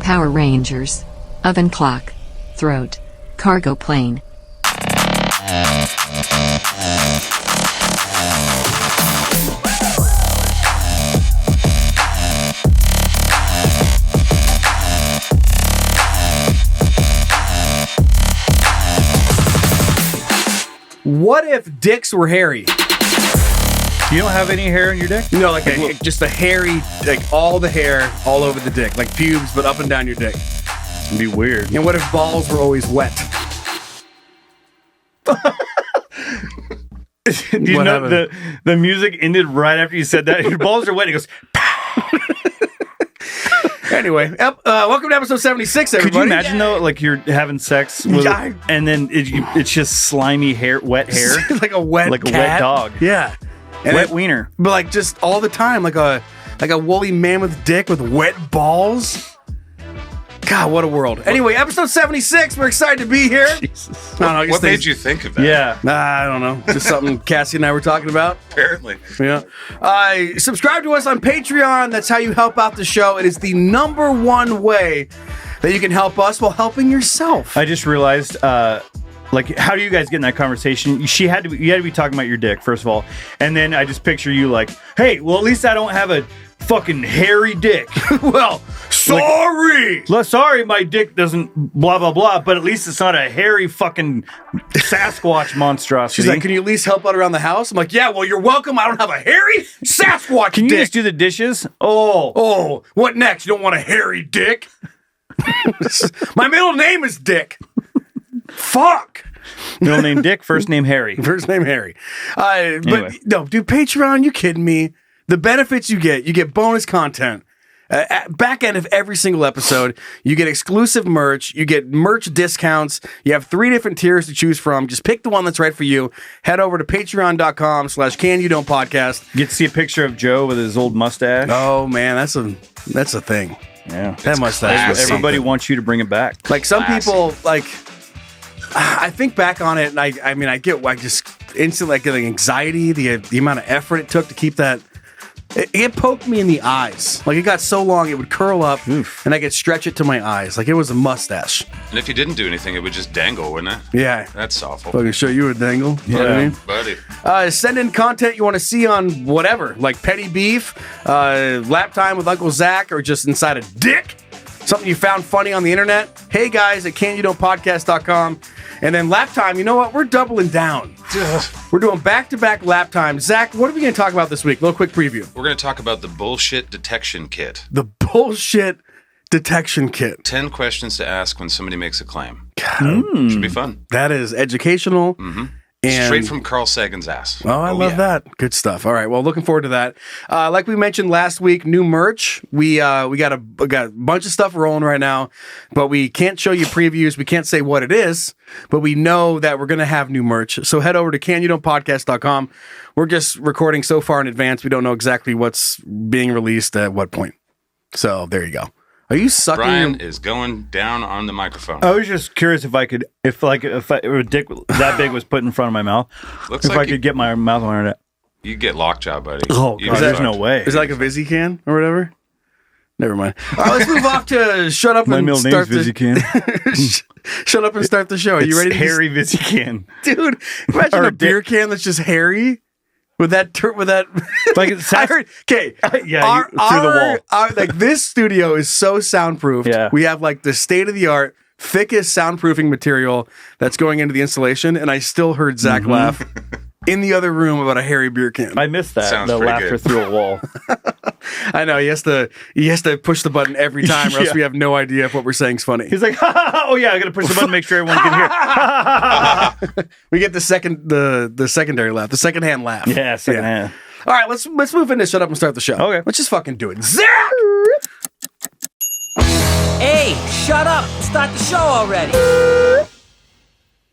Power Rangers. Oven clock. Throat. Cargo plane. What if dicks were hairy? You don't have any hair in your dick? No, like just a hairy, like all the hair all over the dick, like pubes, but up and down your dick. It'd be weird. And what if balls were always wet? Do you know the music ended right after you said that? Your balls are wet. It goes. Anyway, welcome to episode 76, everybody. Could you imagine though, like you're having sex with, and then it's just slimy hair, wet hair, like a wet like cat. a wet dog, yeah, and wet wiener, but like just all the time, like a woolly mammoth dick with wet balls. God, what a world. Anyway, episode 76. We're excited to be here. Jesus. What made you think of that? Yeah. I don't know. Just something Cassie and I were talking about. Apparently. Yeah. Subscribe to us on Patreon. That's how you help out the show. It is the number one way that you can help us while helping yourself. I just realized, like, how do you guys get in that conversation? You had to be talking about your dick, first of all. And then I just picture you like, hey, well, at least I don't have a fucking hairy dick. Well, sorry. Sorry, my dick doesn't blah, blah, blah, but at least it's not a hairy fucking Sasquatch monstrosity. She's like, can you at least help out around the house? I'm like, yeah, well, you're welcome. I don't have a hairy Sasquatch Can you dick. just do the dishes? Oh, what next? You don't want a hairy dick? My middle name is Dick. Fuck. Middle name Dick, first name Harry. First name Harry. Anyway. But no, dude, Patreon, you kidding me? The benefits you get bonus content. At back end of every single episode, you get exclusive merch, you get merch discounts, you have 3 different tiers to choose from. Just pick the one that's right for you. Head over to patreon.com/canyoudon'tpodcast. Get to see a picture of Joe with his old mustache. Oh man, that's a thing. Yeah. That mustache. Everybody wants you to bring it back. Like some people, like I think back on it and I just instantly getting anxiety, the amount of effort it took to keep that. It poked me in the eyes. Like, it got so long, it would curl up, and I could stretch it to my eyes. Like, it was a mustache. And if you didn't do anything, it would just dangle, wouldn't it? Yeah. That's awful. Fucking show you a dangle. You know what I mean? Buddy. Send in content you want to see on whatever, like petty beef, lap time with Uncle Zach, or just inside a dick. Something you found funny on the internet. Hey guys at canyoudon'tpodcast.com. And then lap time, you know what? We're doubling down. We're doing back-to-back lap time. Zach, what are we going to talk about this week? A little quick preview. We're going to talk about the bullshit detection kit. The bullshit detection kit. 10 questions to ask when somebody makes a claim. God, Should be fun. that is educational. And straight from Carl Sagan's ass. Oh, I love that. Good stuff. All right. Well, looking forward to that. Like we mentioned last week, new merch. We got a bunch of stuff rolling right now, but we can't show you previews. We can't say what it is, but we know that we're going to have new merch. So head over to canyoudon'tpodcast.com. We're just recording so far in advance. We don't know exactly what's being released at what point. So there you go. Are you sucking? Brian is going down on the microphone. I was just curious if a dick that big was put in front of my mouth, Looks if like I could get my mouth on it. You get lockjaw, buddy. Oh, You God, get there's no fucked. way. Is it like a Vizzy can or whatever? Never mind. All right, let's move off to shut up My and middle start name's Vizzy the shut up and start the show. Are you ready? To Harry Vizzy can, dude. Imagine Or a beer can that's just hairy with that. Like it's I heard. Okay, yeah, through the wall. Like this studio is so soundproofed. Yeah. We have like the state of the art, thickest soundproofing material that's going into the installation, and I still heard Zach laugh in the other room about a hairy beer can. I missed that. Sounds The pretty laughter good. through a wall. I know he has to push the button every time, or else Yeah. we have no idea if what we're saying is funny. He's like, oh yeah, I gotta push the button, make sure everyone can hear. We get the secondary laugh, the second hand laugh. Yeah, second hand. All right, let's move into shut up and start the show. Okay. Let's just fucking do it. Zach! Hey, shut up! Start the show already!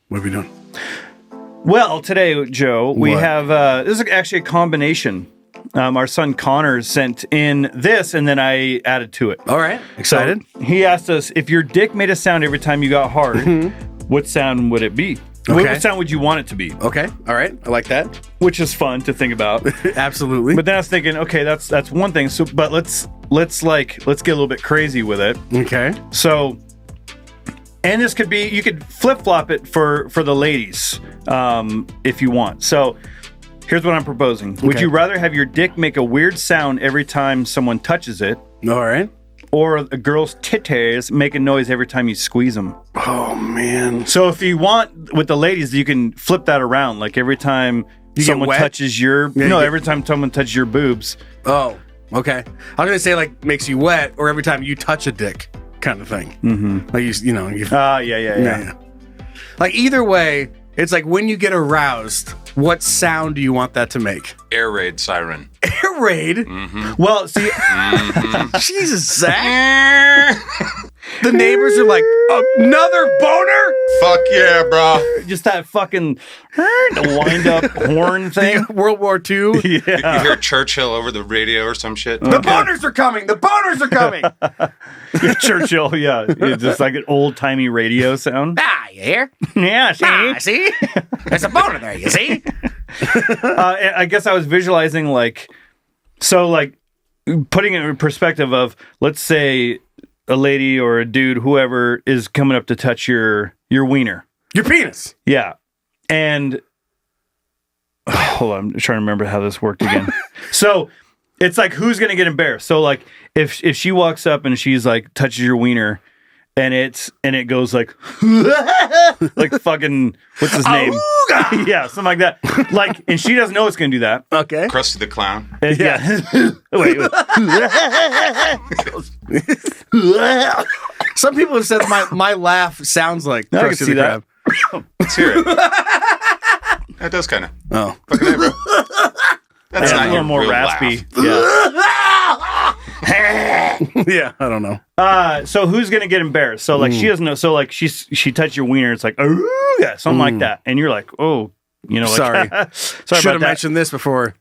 What are we doing? Well, today, Joe, we What? have this is actually a combination. Our son Connor sent in this, and then I added to it. All right, excited. So he asked us if your dick made a sound every time you got hard, what sound would it be? Okay. What sound would you want it to be? Okay. All right. I like that. Which is fun to think about. Absolutely. But then I was thinking, okay, that's one thing. So, but let's get a little bit crazy with it. Okay. So, and this could be, you could flip flop it for the ladies, if you want. So, here's what I'm proposing. Would you rather have your dick make a weird sound every time someone touches it, All right. or a girl's titties make a noise every time you squeeze them? Oh man. So if you want with the ladies, you can flip that around. Like every time You get someone wet? touches your every time someone touches your boobs. Oh. Okay. I was gonna say like makes you wet, or every time you touch a dick, kind of thing. Mm-hmm. Like you know. Yeah. Like either way, it's like when you get aroused, what sound do you want that to make? Air raid siren. Air raid. Well, see, Jesus, Zach. The neighbors are like, another boner? Fuck yeah, bro. just that fucking wind up horn thing. World War II? You hear Churchill over the radio or some shit. The boners are coming! The boners are coming! Yeah, Churchill, yeah. It's just like an old timey radio sound. Ah, you hear? Yeah, see? Ah, see? There's a boner there, you see? I guess I was visualizing putting it in perspective of, let's say a lady or a dude, whoever is coming up to touch your wiener. Your penis. Yeah. And hold on, I'm trying to remember how this worked again. So it's like, who's going to get embarrassed? So like if she walks up and she's like touches your wiener and it goes like like fucking, what's his name? Yeah, something like that. Like, and she doesn't know it's going to do that. Okay. Krusty the Clown. Yeah. wait. Some people have said my laugh sounds like I can Krusty see the that. Crab. Let's hear it. That does kind of. Oh. Fucking hey, bro. That's Yeah, not a little your more real raspy. laugh. Yeah. Yeah, I don't know. So who's gonna get embarrassed? So like she doesn't know. So like she touched your wiener. It's like, oh yeah, something like that, and you're like, oh, like, Sorry. sorry Should about have that. mentioned this before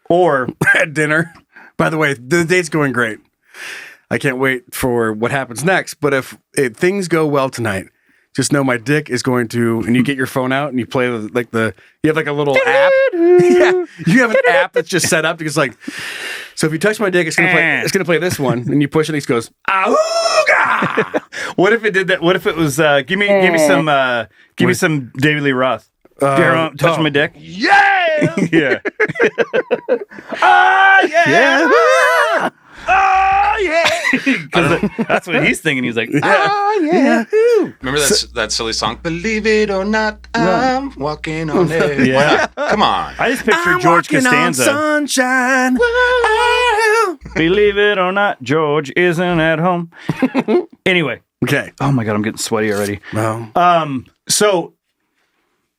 Or at dinner. By the way, the date's going great. I can't wait for what happens next. But if things go well tonight, just know my dick is going to, and you get your phone out and you play you have like a little app. Yeah, you have an app that's just set up because like, so if you touch my dick, it's gonna play this one, and you push it, and it goes, "Auga!" what if it did that? What if it was give me some David Lee Roth? Touch my dick. Yeah, Yeah. yeah. Oh yeah! Because that's what he's thinking. He's like, Oh yeah! Remember that silly song? Believe it or not, I'm walking on air. Yeah. Come on. I just picture I'm George walking on Costanza. sunshine. Oh. Believe it or not, George isn't at home. Anyway. Okay. Oh my God, I'm getting sweaty already. Well, So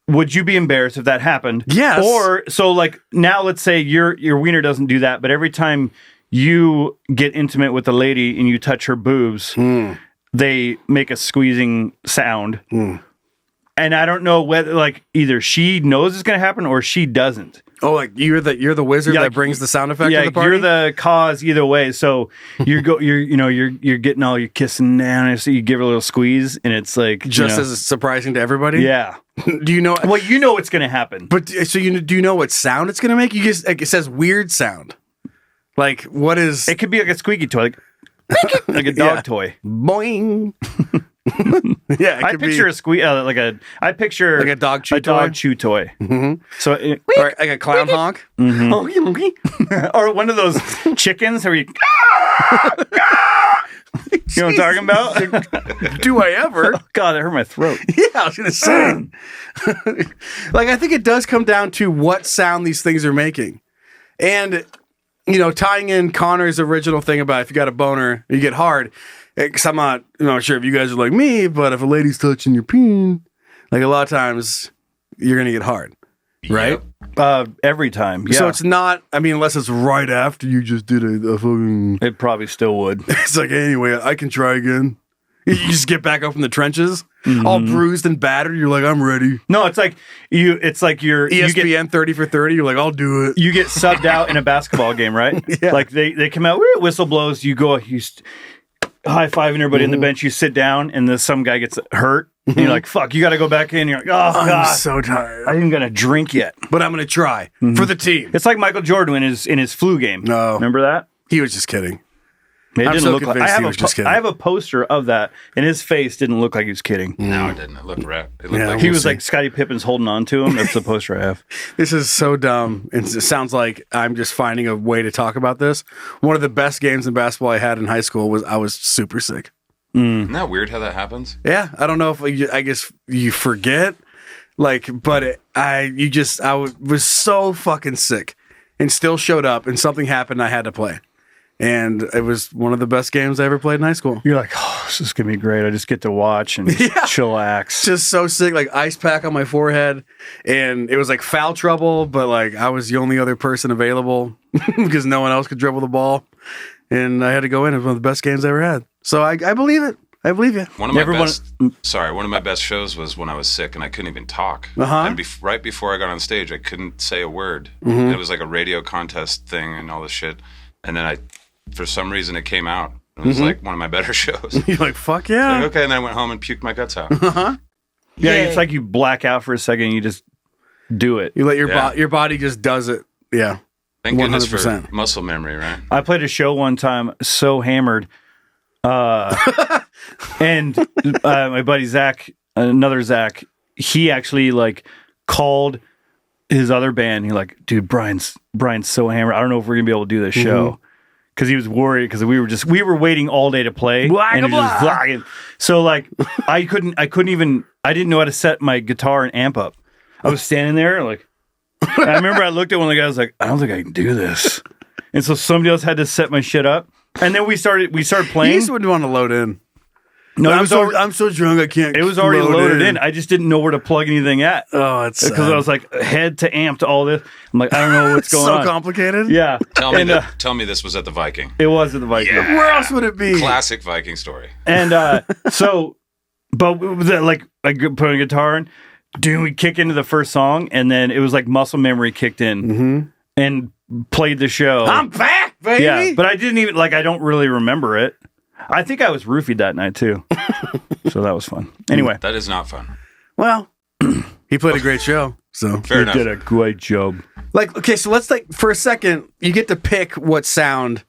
would you be embarrassed if that happened? Yes. Or so like now let's say your wiener doesn't do that, but every time you get intimate with a lady and you touch her boobs, they make a squeezing sound. And I don't know whether like either she knows it's going to happen or she doesn't. oh, like you're the wizard Yeah, that brings the sound effect Yeah, to the party. you're the cause either way. So you're getting all your kissing down, and so you give her a little squeeze, and it's like just as surprising to everybody. yeah. Do you know? Well, you know it's going to happen. But so do you know what sound it's gonna make? You just like, it says weird sound. Like what is It could be like a squeaky toy, like a dog Yeah. toy. boing? Yeah, it I could picture I picture Like a dog chew a dog chew toy. So or like a clown honk. or one of those chickens where you you know what I'm talking about? Do I ever? God, that hurt my throat. Yeah, I was gonna say. Like, I think it does come down to what sound these things are making, and tying in Connor's original thing about if you got a boner, you get hard. Because I'm not, sure if you guys are like me, but if a lady's touching your peen, like a lot of times you're gonna get hard, right? Every time. Yeah. So it's not. I mean, unless it's right after you just did a fucking. It probably still would. It's like, anyway, I can try again. You just get back up from the trenches, all bruised and battered. You're like, I'm ready. No, it's like you're ESPN 30 for 30. You're like, I'll do it. you get subbed out in a basketball game, right? Yeah. Like they come out, whistle blows, you go, high-fiving everybody in the bench. You sit down, and then some guy gets hurt. And you're like, fuck, you got to go back in. You're like, oh, I'm God. so tired. I ain't going to drink yet. But I'm going to try for the team. It's like Michael Jordan in his flu game. No. Remember that? He was just kidding. It I'm didn't so look like convinced he was just kidding. I have a poster of that, and his face didn't look like he was kidding. No, it didn't. It looked rap. It looked Yeah, like He we'll was see. like Scottie Pippen's holding on to him. That's the poster I have. This is so dumb. It sounds like I'm just finding a way to talk about this. One of the best games in basketball I had in high school was I was super sick. Isn't that weird how that happens? Yeah, I don't know if I guess you forget, like, but I was so fucking sick and still showed up, and something happened. I had to play, and it was one of the best games I ever played in high school. You're like, oh, this is gonna be great. I just get to watch and chillax. Just so sick, like ice pack on my forehead, and it was like foul trouble, but like I was the only other person available because no one else could dribble the ball, and I had to go in. It was one of the best games I ever had. So I believe it. I believe you. One of my best shows was when I was sick and I couldn't even talk. And right before I got on stage, I couldn't say a word. And it was like a radio contest thing and all this shit. And then for some reason, it came out. It was like one of my better shows. You're like, fuck yeah. Like, okay, and then I went home and puked my guts out. Yeah, it's like you black out for a second and you just do it. You let your body just does it. Yeah. Thank goodness for 100%. muscle memory, right? I played a show one time, so hammered. And my buddy Zach, another Zach, he actually like called his other band. He's like, dude, Brian's so hammered. I don't know if we're gonna be able to do this show. Because he was worried because we were waiting all day to play. So like I didn't know how to set my guitar and amp up. I was standing there like, I remember I looked at one of the guys like, I don't think I can do this. And so somebody else had to set my shit up. And then we started playing. You just wouldn't want to load in. No, I'm so drunk I can't. It was already loaded in. I just didn't know where to plug anything at. Oh, it's because I was like head to amp to all this. I'm like, I don't know what's going on. So complicated. Yeah. Tell me this was at the Viking. It was at the Viking. Yeah. Where else would it be? Classic Viking story. And but like I put a guitar in, dude, we kick into the first song, and then it was like muscle memory kicked in and played the show. I'm back, baby. Yeah, but I didn't even I don't really remember it. I think I was roofied that night too. So that was fun. Anyway. That is not fun. Well, he played a great show. So Fair enough. Did a great job. Like, okay, so let's for a second, you get to pick what sound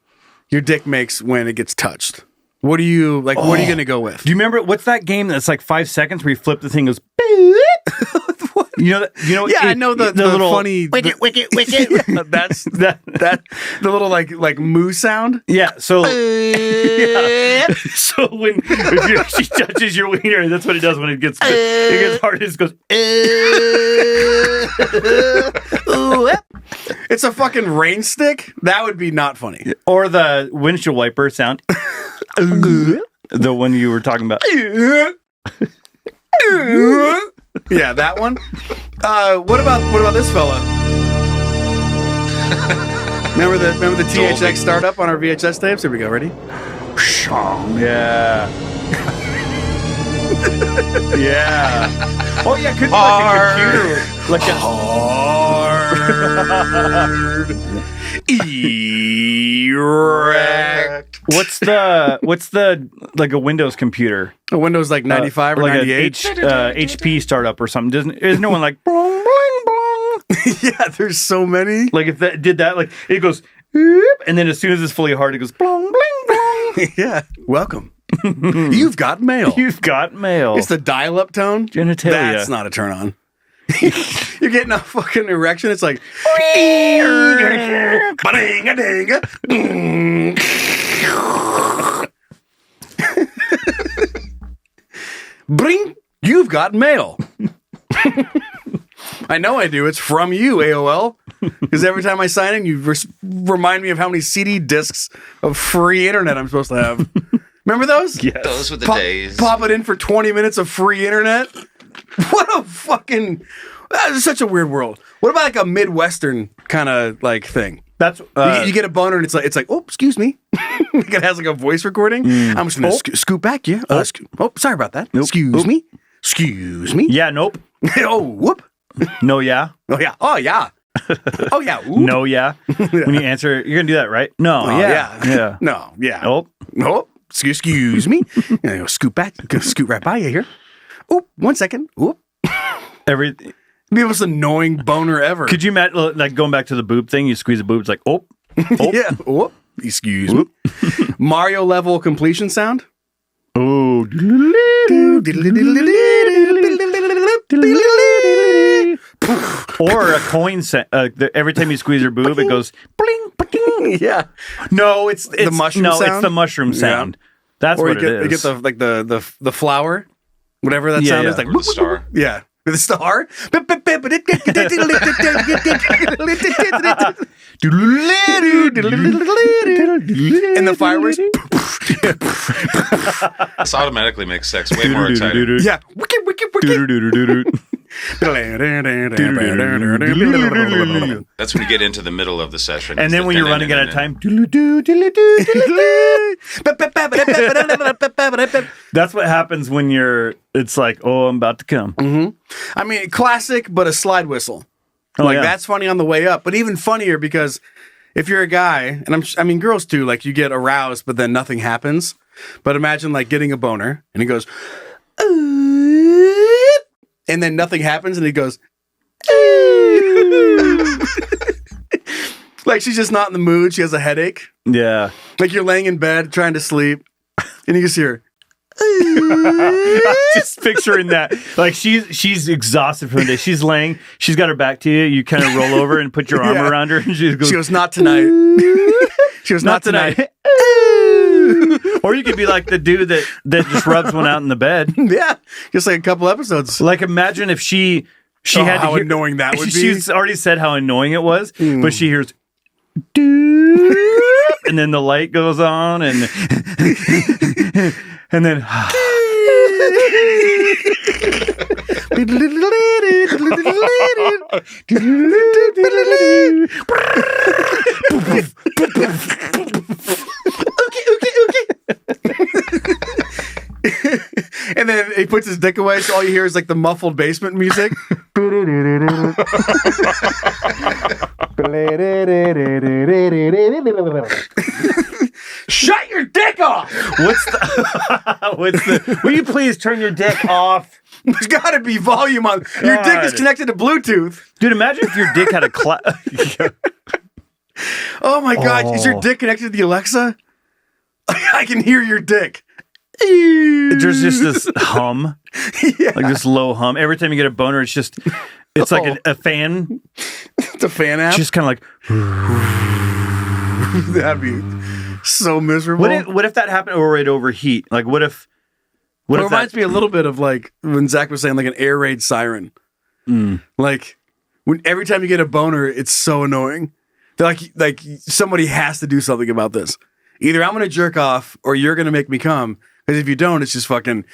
your dick makes when it gets touched. What are you what are you gonna go with? Do you remember what's that game that's like 5 seconds where you flip the thing, goes What? You know, yeah, I know the little funny Wicket. yeah, that's that the little like moo sound. Yeah, so so when if she touches your wiener, that's what it does when it gets hard. It just goes. It's a fucking rain stick. That would be not funny. Or the windshield wiper sound. The one you were talking about. Yeah, that one. What about this fella? Remember the THX startup on our VHS tapes? Here we go. Ready? Yeah. Yeah. Oh yeah, could be like a computer, like a hard erect. What's the like a Windows computer? A Windows like 95 or like 98. HP startup or something. Isn't no one like blong, blong, blong? Yeah, there's so many. Like if that did that, like it goes, and then as soon as it's fully hard, it goes blong, bling, blong. Yeah, welcome. You've got mail. You've got mail. It's the dial-up tone. Genitalia. That's not a turn on. You're getting a fucking erection. It's like bring. You've got mail. I know I do. It's from you, AOL. Because every time I sign in, you remind me of how many CD discs of free internet I'm supposed to have. Remember those? Yes. Those were the days. Pop it in for 20 minutes of free internet. What a fucking... That's such a weird world. What about like a Midwestern kind of like thing? That's you get a boner and it's like, oh, excuse me. It has like a voice recording. I'm just going to scoot back, yeah. Sorry about that. Nope. Excuse me. Excuse me. Yeah, nope. Oh, whoop. No, yeah. Oh, yeah. Oh, yeah. Oh, yeah. Oop. No, yeah. When you answer, you're gonna do that, right? No, Oh, yeah. No, yeah. Nope. Nope. excuse me. Scoot right by you here. Oop, 1 second. Oop. Be the most annoying boner ever. Could you imagine, like, going back to the boob thing? You squeeze the boob, it's like, oh. Yeah. Oop. Excuse me. Mario level completion sound. Oh. Or a coin sound. Every time you squeeze your boob, it goes bling, bling. Yeah. No, it's the mushroom sound. It's the mushroom sound. Yeah. That's or what you get the flower, whatever that sound is. Like the star. Yeah. The star. And the fireworks. This automatically makes sex way more exciting. Yeah. That's when you get into the middle of the session. And then when you're running out of time, that's what happens when it's like, oh, I'm about to come. Mm-hmm. I mean, classic, but a slide whistle. That's funny on the way up, but even funnier because if you're a guy, and I mean, girls too, like you get aroused, but then nothing happens. But imagine like getting a boner and he goes, and then nothing happens and he goes, like she's just not in the mood. She has a headache. Yeah. Like you're laying in bed trying to sleep and you just hear, just picturing that. Like she's exhausted from the day. She's laying, she's got her back to you. You kind of roll over and put your arm around her and she goes, not tonight. She goes, not tonight. Or you could be like the dude that just rubs one out in the bed. Yeah. Just like a couple episodes. Like imagine if she had to how annoying that would be. She's already said how annoying it was, but she hears and then the light goes on and then and then he puts his dick away, so all you hear is like the muffled basement music. Shut your dick off! What's the will you please turn your dick off? There's gotta be volume on. Your dick is connected to Bluetooth. Dude, imagine if your dick had a Oh my God, is your dick connected to the Alexa? I can hear your dick. There's just this hum, like this low hum. Every time you get a boner, it's like a fan. It's a fan app. Just kind of like that'd be so miserable. What if that happened or it overheat? Like what if? It reminds me a little bit of like when Zach was saying like an air raid siren. Like when every time you get a boner, it's so annoying. They're like somebody has to do something about this. Either I'm going to jerk off or you're going to make me come. Because if you don't, it's just fucking.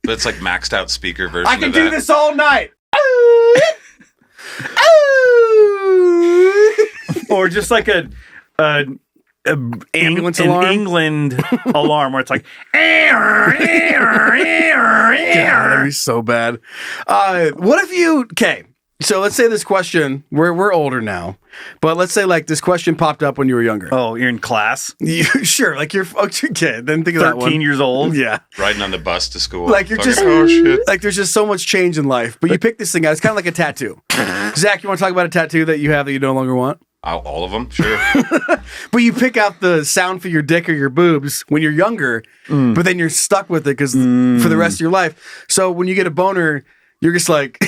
But it's like maxed out speaker version. I can do this all night. Or just like a ambulance alarm? alarm? England alarm where it's like. God, that'd be so bad. What if you. Okay. So let's say this question, we're older now, but let's say like this question popped up when you were younger. Oh, you're in class? Sure, like you're a kid. Then think of that one. 13 years old? Yeah. Riding on the bus to school. Like you're just, oh shit. Like there's just so much change in life. But you pick this thing out. It's kind of like a tattoo. Zach, you want to talk about a tattoo that you have that you no longer want? All of them, sure. But you pick out the sound for your dick or your boobs when you're younger, but then you're stuck with it because for the rest of your life. So when you get a boner, you're just like,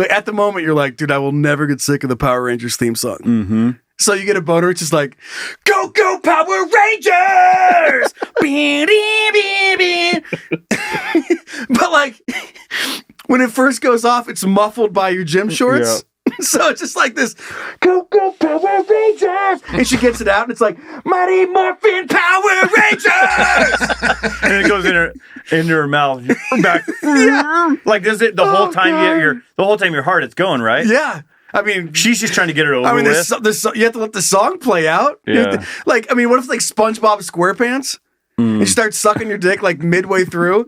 at the moment, you're like, dude, I will never get sick of the Power Rangers theme song. Mm-hmm. So you get a boner, it's just like, go, go, Power Rangers! But like, when it first goes off, it's muffled by your gym shorts. Yeah. So it's just like this, go, go, Power Rangers! And she gets it out, and it's like, Mighty Morphin Power Rangers! And it goes into her mouth. Back. Yeah. Like this it the whole time your heart it's going, right? Yeah. I mean, she's just trying to get it over with. You have to let the song play out. Yeah. What if like SpongeBob SquarePants? And you start sucking your dick like midway through.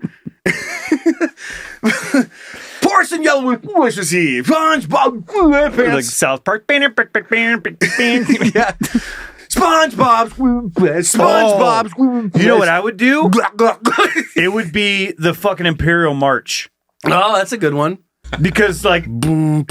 Porson yellow with wishes he SpongeBob SquarePants. Like South Park. Yeah. SpongeBob. You know what I would do? It would be the fucking Imperial March. Oh, that's a good one. Because like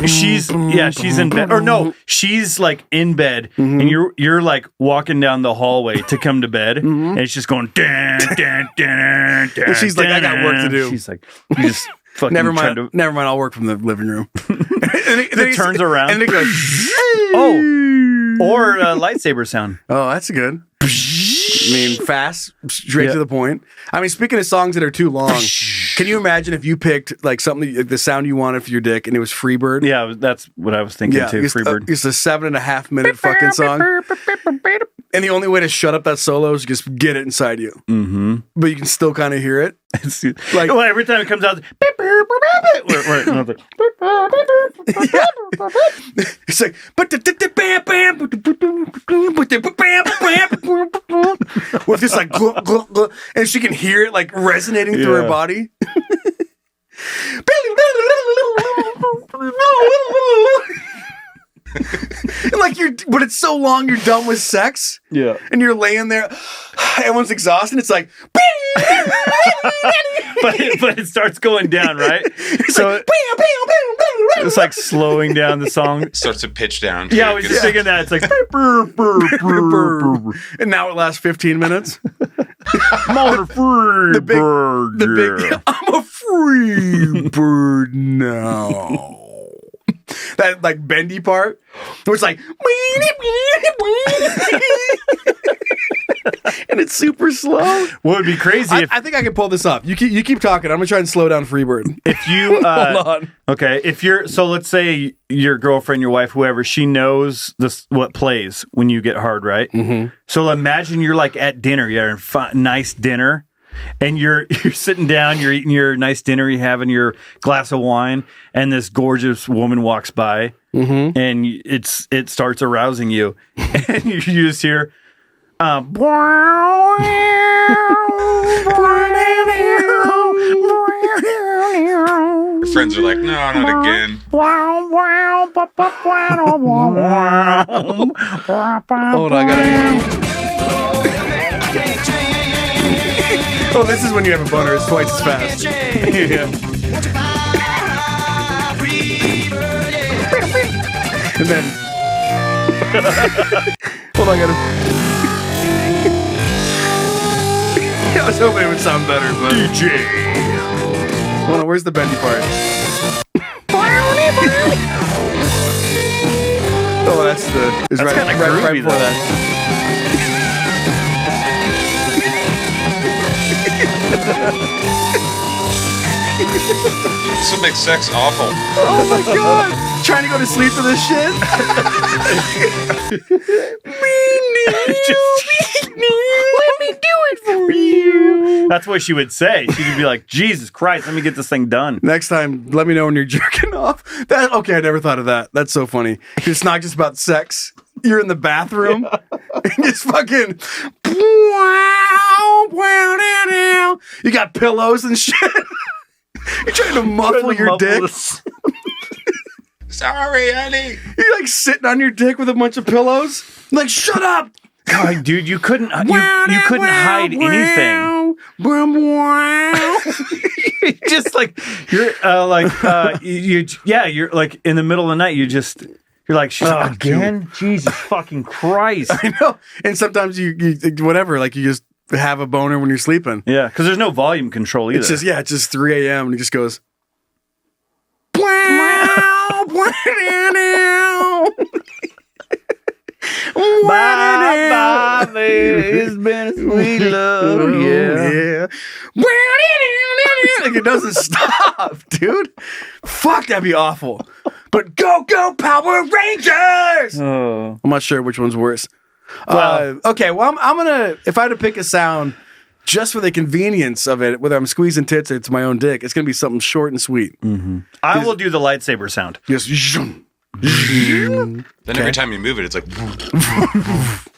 she's in bed, or no, she's like in bed, and you're like walking down the hallway to come to bed, and it's just going dan, dan, dan, dan, and she's like, I got work to do. She's like, you just fucking never mind. I'll work from the living room. and it turns around, and it goes, or a lightsaber sound. Oh, that's good. I mean, fast, straight to the point. I mean, speaking of songs that are too long, can you imagine if you picked like something, like the sound you wanted for your dick, and it was Freebird? Yeah, that's what I was thinking too. Freebird. It's a 7.5 minute fucking song, and the only way to shut up that solo is just get it inside you. Mm-hmm. But you can still kind of hear it. It's like every time it comes out, it's like, with this like, and she can hear it like resonating through her body. And like but it's so long you're done with sex. Yeah. And you're laying there, everyone's exhausted. It's like, but it starts going down, right? It's like slowing down the song. It starts to pitch down. Yeah, I was just thinking that. It's like, and now it lasts 15 minutes. I'm a free bird. I'm a free bird now. That like bendy part where it's like and it's super slow. What would be crazy if I think I can pull this off. You keep talking. I'm gonna try and slow down Freebird. If you hold on. Okay, if you're let's say your girlfriend, your wife, whoever, she knows what plays when you get hard, right? Mm-hmm. So imagine you're like at dinner, you're in nice dinner. And you're sitting down, you're eating your nice dinner, you're having your glass of wine, and this gorgeous woman walks by, and it starts arousing you, and you just hear, Friends are like, no, not again. Hold on, I gotta. Oh, this is when you have a boner. It's twice as fast. Yeah. And then... Hold on, I gotta... I was hoping it would sound better, but... DJ! Hold on, where's the bendy part? Oh, that's right before that. This would make sex awful. Oh my god! Trying to go to sleep to this shit? Let me do it for you. That's what she would say. She would be like, Jesus Christ, let me get this thing done. Next time, let me know when you're jerking off. Okay, I never thought of that. That's so funny. It's not just about sex. You're in the bathroom and just fucking you got pillows and shit. You're trying to muffle your dick. Sorry, honey. You're like sitting on your dick with a bunch of pillows. Like, shut up. God, dude, you couldn't hide anything. Just like you're you're like in the middle of the night. You're like, again? Dude. Jesus fucking Christ. I know. And sometimes you whatever, like you just have a boner when you're sleeping. Yeah, because there's no volume control either. It's just 3 a.m. and it just goes. Bye, baby. It's been a sweet love. Yeah. Like it doesn't stop, dude. Fuck, that'd be awful. But go Power Rangers! Oh. I'm not sure which one's worse. Well, okay, well, I'm gonna, if I had to pick a sound just for the convenience of it, whether I'm squeezing tits or it's my own dick, it's gonna be something short and sweet. Mm-hmm. I will do the lightsaber sound. Yes. Then every time you move it, it's like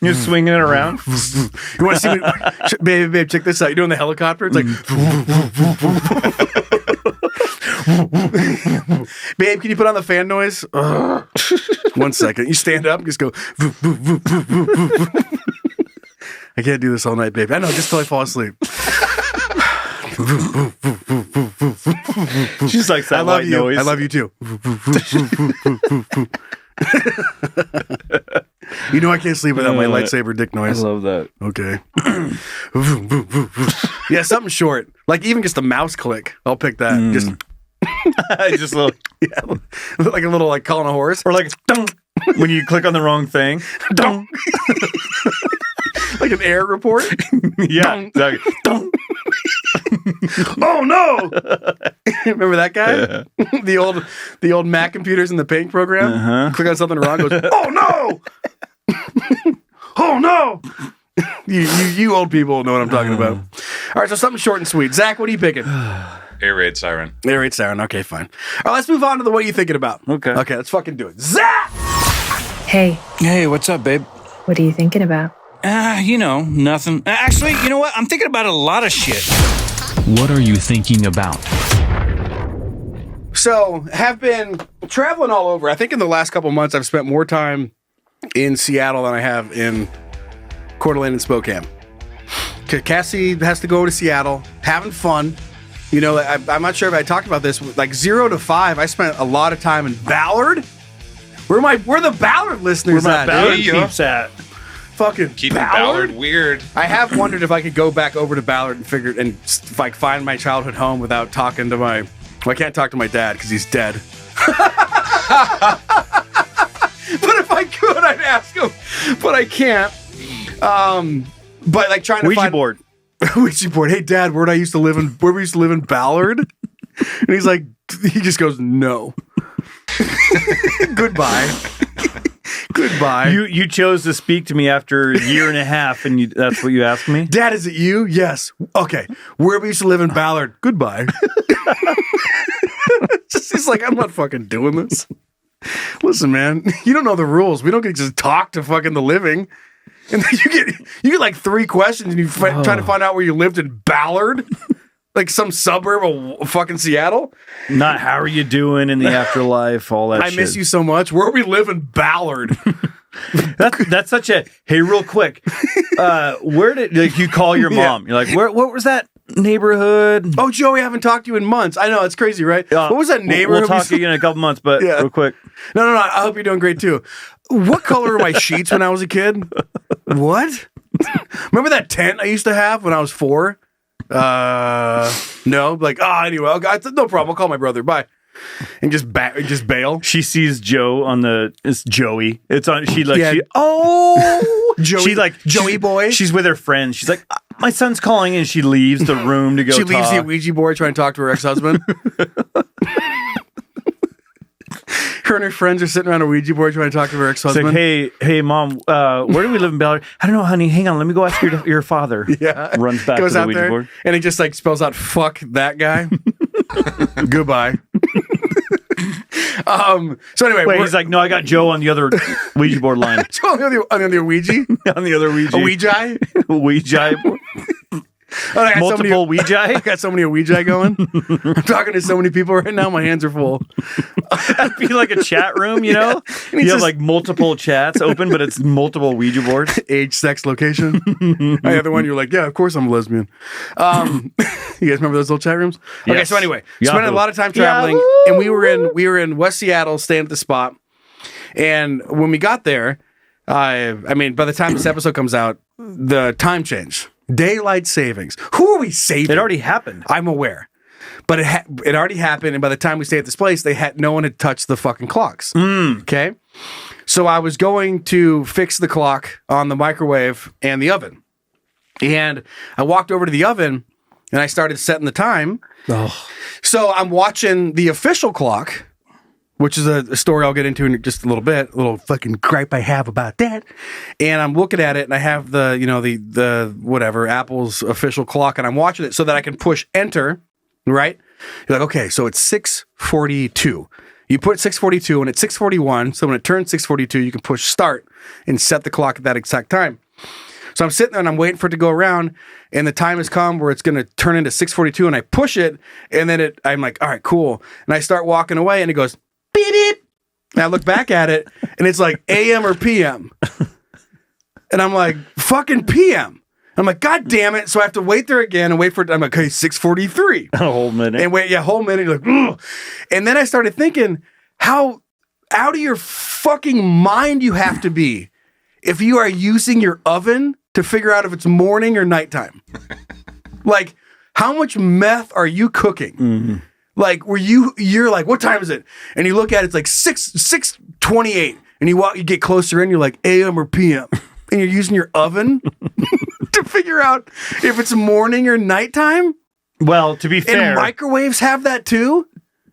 you're swinging it around. You want to see me? Babe, check this out. You're doing the helicopter. It's like Babe, can you put on the fan noise? 1 second. You stand up and just go. I can't do this all night, babe. I know, just till I fall asleep. She's like, I love you. Noise. I love you too. You know I can't sleep without my lightsaber dick noise. I love that. Okay. Yeah, something short. Like even just a mouse click. I'll pick that. Just just a little, like a little like calling a horse. Or like dunk when you click on the wrong thing. Dunk. Like an air report. Yeah. Exactly. Dunk. Oh no! Remember that guy? Yeah. the old Mac computers in the paint program. Click on something wrong, goes, oh no! Oh no! You old people know what I'm talking about. All right, so something short and sweet. Zach, what are you picking? Air raid siren. Air raid siren. Okay, fine. All right, let's move on to what you're thinking about. Okay, let's fucking do it. Zach! Hey, what's up, babe? what are you thinking about? Nothing. Actually, you know what? I'm thinking about a lot of shit. What are you thinking about? So, have been traveling all over. I think in the last couple months, I've spent more time in Seattle than I have in Coeur d'Alene and Spokane. Cassie has to go to Seattle, having fun. You know, I'm not sure if I talked about this. Like 0 to 5, I spent a lot of time in Ballard. Where the Ballard listeners Where my at? Ballard dude? keeps at. Fucking Keeping Ballard? Ballard weird. I have wondered if I could go back over to Ballard and if I find my childhood home without talking to my. Well, I can't talk to my dad because he's dead. But if I could, I'd ask him. But I can't. But like trying to Ouija find board. Ouija board. Hey, Dad, where we used to live in Ballard? And he's like, he just goes, no. Goodbye. Goodbye. You chose to speak to me after a year and a half, and that's what you asked me? Dad, is it you? Yes. Okay. Where we used to live in Ballard. Goodbye. He's like, I'm not fucking doing this. Listen, man, you don't know the rules. We don't get to just talk to fucking the living. And then you get like 3 questions and you trying to find out where you lived in Ballard. Like some suburb of fucking Seattle. Not how are you doing in the afterlife, all that I shit. miss you so much. Where we live in Ballard. That's such a, hey, real quick. Where did you call your mom? You're like, what was that neighborhood? Oh, Joey, I haven't talked to you in months. I know, it's crazy, right? What was that neighborhood? We'll talk again in a couple months, but real quick. No. I hope you're doing great too. What color were my sheets when I was a kid? What? Remember that tent I used to have when I was 4? No, like, anyway, no problem. I'll call my brother. Bye. And just bail. She sees Joe it's Joey. It's on, Joey. She like, Joey boy. She's with her friends. She's like, my son's calling, and she leaves the room to go She talk. leaves the Ouija board trying to talk to her ex-husband. Her and her friends are sitting around a Ouija board trying to talk to her ex-husband. It's like, hey, mom, where do we live in Ballard? I don't know, honey. Hang on, let me go ask your father. Yeah, runs back goes to the out Ouija there, board, and he just like spells out "fuck that guy." Goodbye. So anyway, wait, he's like, no, I got Joe on the other Ouija board line. Joe on the other Ouija, on the other Ouija, a Ouija, Ouija board. Multiple Ouija. I got so many Ouija going. I'm talking to so many people right now. My hands are full. That'd be like a chat room, you know? Yeah. You have like multiple chats open, but it's multiple Ouija boards. Age, sex, location. I other one, you're like, yeah, of course I'm a lesbian. You guys remember those little chat rooms? Yes. Okay, so anyway, spent a lot of time traveling, and we were in West Seattle, staying at the spot. And when we got there, I mean, by the time this episode comes out, the time changed. Daylight savings. Who are we saving? It already happened. I'm aware. But it already happened, and by the time we stayed at this place, no one had touched the fucking clocks. Okay? So I was going to fix the clock on the microwave and the oven. And I walked over to the oven, and I started setting the time. Oh. So I'm watching the official clock, which is a story I'll get into in just a little bit, a little fucking gripe I have about that. And I'm looking at it, and I have the whatever, Apple's official clock, and I'm watching it so that I can push enter, right? You're like, okay, so it's 6:42. You put 6:42, and it's 6:41, so when it turns 6:42, you can push start and set the clock at that exact time. So I'm sitting there and I'm waiting for it to go around, and the time has come where it's going to turn into 6:42, and I push it, and then I'm like, all right, cool. And I start walking away, and it goes, beep, beep. And I look back at it, and it's like AM or PM. And I'm like, fucking PM. I'm like, God damn it. So I have to wait there again and wait for it. I'm like, okay, 6:43. A whole minute. And wait, whole minute. You're like, ugh. And then I started thinking how out of your fucking mind you have to be if you are using your oven to figure out if it's morning or nighttime. Like, how much meth are you cooking? Mm-hmm. Like, you're like, what time is it? And you look at it, it's like 6:28. And you get closer in, you're like, AM or PM. And you're using your oven to figure out if it's morning or nighttime? Well, to be fair. And microwaves have that too?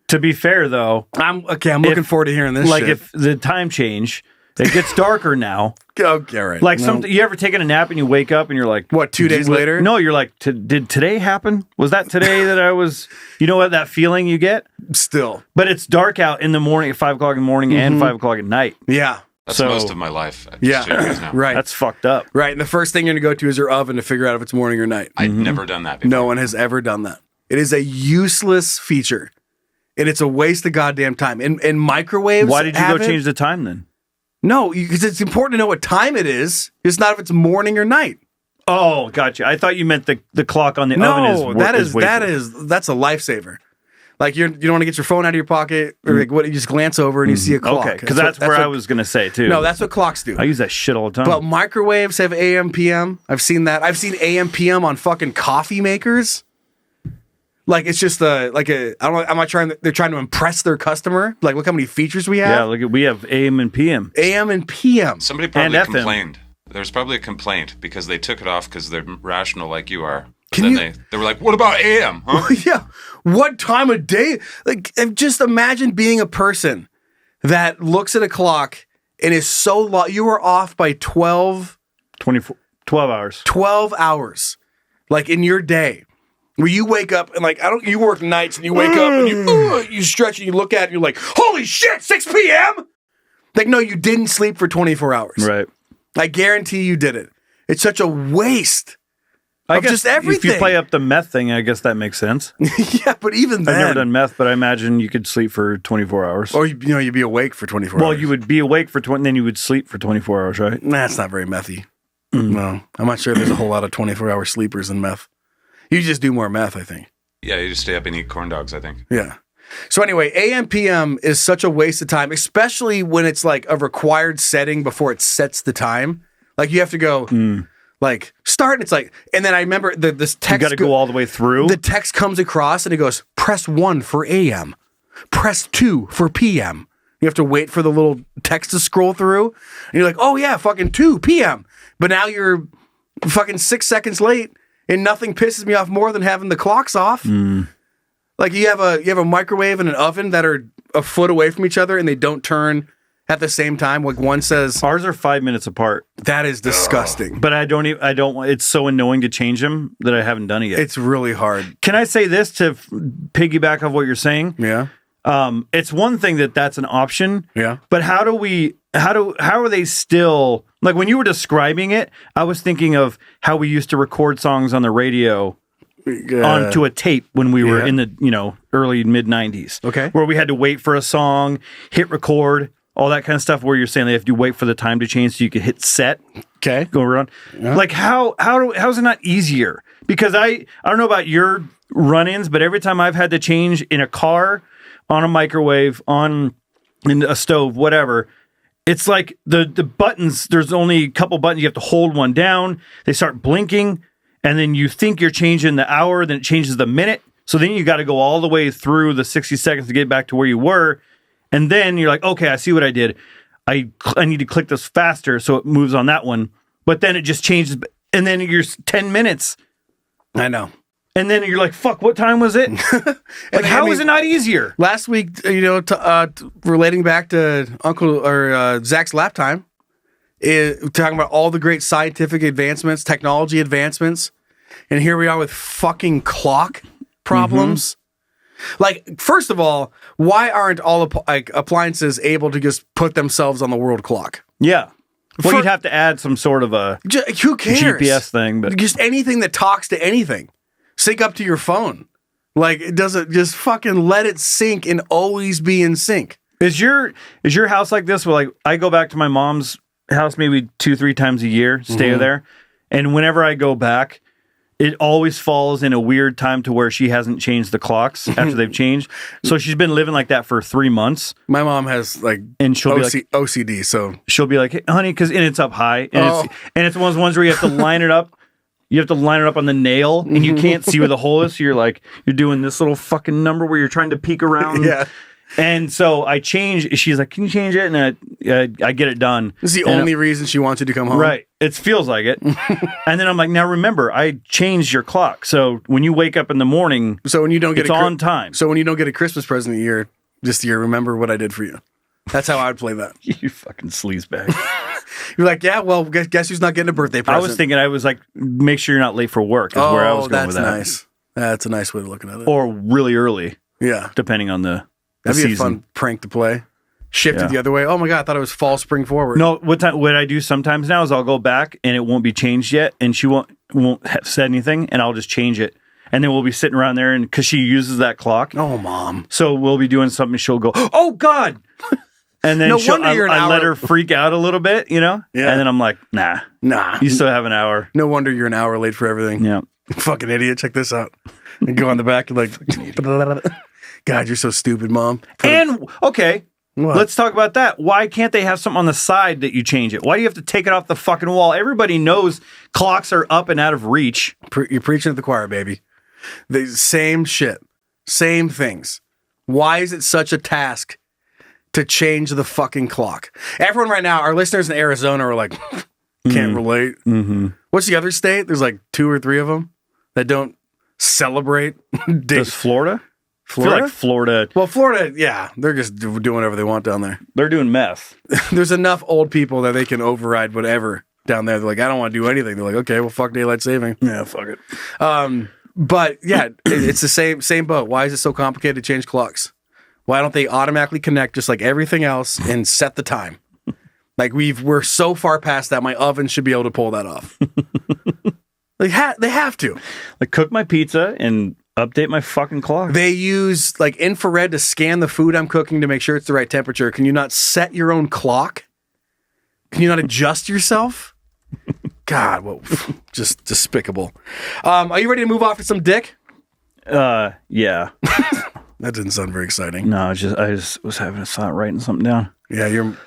To be fair, though. I'm looking forward to hearing this like shit. If the time change, it gets darker now. Okay, right. Like you ever taken a nap and you wake up and you're like... What, 2 days later? No, you're like, did today happen? Was that today that I was... You know what, that feeling you get? Still. But it's dark out in the morning at 5 o'clock in the morning and 5 o'clock at night. Yeah. That's most of my life. Right. That's fucked up. Right. And the first thing you're going to go to is your oven to figure out if it's morning or night. I've never done that before. No one has ever done that. It is a useless feature. And it's a waste of goddamn time. And microwaves. Why did you go change the time then? No, because it's important to know what time it is. It's not if it's morning or night. Oh, gotcha. I thought you meant the clock on the oven is that's a lifesaver. Like you don't want to get your phone out of your pocket, or like you just glance over and you see a clock. Okay, because that's where I was going to say too. No, that's what clocks do. I use that shit all the time. But microwaves have AM, PM. I've seen that. I've seen AM, PM on fucking coffee makers. Like it's just I don't know. They're trying to impress their customer. Like look how many features we have. Yeah, look, we have AM and PM. AM and PM. Somebody probably complained. There's probably a complaint because they took it off because they're rational like you are. They were like, what about AM? Huh? Yeah. What time of day? Like, just imagine being a person that looks at a clock and is so long. You are off by 12 hours. 12 hours. Like in your day. Where you wake up and like, you work nights and you wake up and you stretch and you look at it and you're like, holy shit, 6 p.m.? Like, no, you didn't sleep for 24 hours. Right. I guarantee you did it. It's such a waste. I guess just everything. If you play up the meth thing, I guess that makes sense. Yeah, but even then. I've never done meth, but I imagine you could sleep for 24 hours. Or, you'd be awake for 24 hours. Well, you would be awake for 20, then you would sleep for 24 hours, right? Nah, it's not very methy. No, I'm not sure there's a whole lot of 24-hour sleepers in meth. You just do more meth, I think. Yeah, you just stay up and eat corn dogs, I think. Yeah. So anyway, AM, PM is such a waste of time, especially when it's like a required setting before it sets the time. Like you have to go... Like start, and it's like, and then I remember this text. You got to go all the way through. The text comes across, and it goes, "Press 1 for AM, press 2 for PM." You have to wait for the little text to scroll through, and you're like, "Oh yeah, fucking 2 PM." But now you're fucking 6 seconds late, and nothing pisses me off more than having the clocks off. Like you have a microwave and an oven that are a foot away from each other, and they don't turn at the same time. Like one says, ours are 5 minutes apart. That is disgusting. But I don't want, it's so annoying to change them that I haven't done it yet. It's really hard. Can I say this to piggyback off what you're saying? Yeah. It's one thing that's an option. Yeah. But how are they still, like when you were describing it, I was thinking of how we used to record songs on the radio onto a tape when we were in the, early mid 90s. Okay. Where we had to wait for a song, hit record, all that kind of stuff, where you're saying they have to wait for the time to change so you could hit set. Okay. Go around. Yeah. Like how is it not easier? Because I don't know about your run-ins, but every time I've had to change in a car, on a microwave, in a stove, whatever, it's like the buttons, there's only a couple buttons, you have to hold one down, they start blinking, and then you think you're changing the hour, then it changes the minute. So then you got to go all the way through the 60 seconds to get back to where you were. And then you're like, okay, I see what I did. I need to click this faster so it moves on that one. But then it just changes. And then you're 10 minutes. I know. And then you're like, fuck, what time was it? Like, how is it not easier? Last week, relating back to Uncle or Zach's lap time, talking about all the great scientific advancements, technology advancements. And here we are with fucking clock problems. Like, first of all, why aren't all appliances able to just put themselves on the world clock? Yeah. Well, you'd have to add some sort of a who cares? GPS thing, but just anything that talks to anything. Sync up to your phone. Like, it doesn't just fucking let it sync and always be in sync. Is your house like this? Where like I go back to my mom's house maybe 2-3 times a year, stay there, and whenever I go back, it always falls in a weird time to where she hasn't changed the clocks after they've changed. So she's been living like that for 3 months. My mom has like and she'll be like OCD, so she'll be like, hey, honey, because it's up high, and it's one of those ones where you have to line it up. You have to line it up on the nail, and you can't see where the hole is. So you're doing this little fucking number where you're trying to peek around. Yeah. And so I change. She's like, "Can you change it?" And I get it done. This is the only reason she wants you to come home, right? It feels like it. And then I'm like, "Now remember, I changed your clock. So when you wake up in the morning, so when you don't get it's on time. So when you don't get a Christmas present this year, remember what I did for you." That's how I would play that. You fucking sleazebag. You're like, yeah, well, guess who's not getting a birthday present? I was thinking, make sure you're not late for work. Is where I was going with that. That's nice. That's a nice way of looking at it. Or really early. Yeah, depending on the that'd be season. a fun prank to play. Shift it the other way. Oh my god, I thought it was fall, spring forward. No, what I do sometimes now is I'll go back and it won't be changed yet, and she won't have said anything, and I'll just change it. And then we'll be sitting around there, and because she uses that clock. Oh, mom. So we'll be doing something. She'll go, "Oh God." And then I let her freak out a little bit, you know? Yeah. And then I'm like, nah. You still have an hour. No wonder you're an hour late for everything. Yeah. Fucking idiot. Check this out. And go on the back and like, God, you're so stupid, Mom. Okay, let's talk about that. Why can't they have something on the side that you change it? Why do you have to take it off the fucking wall? Everybody knows clocks are up and out of reach. You're preaching at the choir, baby. The same shit. Same things. Why is it such a task to change the fucking clock? Everyone right now, our listeners in Arizona are like, can't relate. Mm-hmm. What's the other state? There's like 2 or 3 of them that don't celebrate. Does Florida? Florida? I feel like Florida. Well, Florida, yeah, they're just doing whatever they want down there. They're doing meth. There's enough old people that they can override whatever down there. They're like, I don't want to do anything. They're like, okay, well, fuck daylight saving. Yeah, fuck it. But yeah, it's the same boat. Why is it so complicated to change clocks? Why don't they automatically connect just like everything else and set the time? Like we're so far past that. My oven should be able to pull that off. They have to. Like cook my pizza and update my fucking clock. They use like infrared to scan the food I'm cooking to make sure it's the right temperature. Can you not set your own clock? Can you not adjust yourself? God, well, just despicable. Are you ready to move off with some dick? Yeah. That didn't sound very exciting. No, I just was having a thought, writing something down. Yeah, you're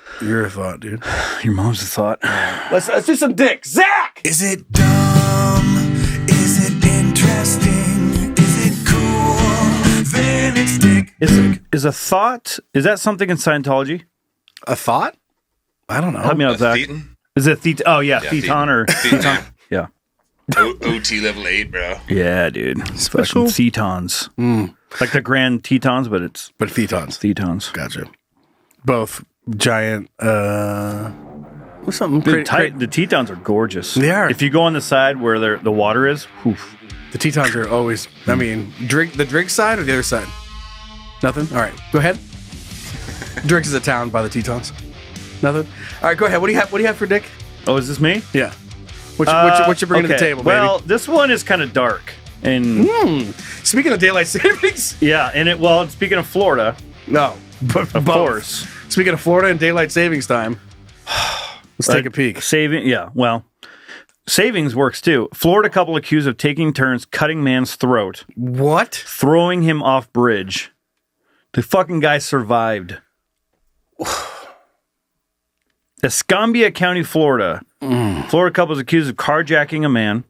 a thought, dude. Your mom's a thought. Let's do some dick. Zach! Is it dumb? Is it interesting? Is it cool? Then it's dick. Is a thought, is that something in Scientology? A thought? I don't know. Help me out, Zach. Thetan? Is it Thetan? Oh, yeah, Thetan or... Thetan. Yeah. OT level 8, bro. Yeah, dude. Special? Fucking Thetans. Like the Grand Tetons, but Thetans. Thetans. Gotcha. Both giant, what's something? The Tetons are gorgeous. They are. If you go on the side where the water is, oof. The Tetons are always, I mean, the drink side or the other side? Nothing? All right, go ahead. Driggs is a town by the Tetons. Nothing? All right, go ahead. What do you have for dick? Oh, is this me? Yeah. What you bringing to the table, baby? Well, this one is kind of dark. And speaking of daylight savings. Yeah, and speaking of Florida. No. Of course. Speaking of Florida and daylight savings time, let's take a peek. Savings works too. Florida couple accused of taking turns cutting man's throat. What? Throwing him off bridge. The fucking guy survived. Escambia County, Florida. Florida couple is accused of carjacking a man,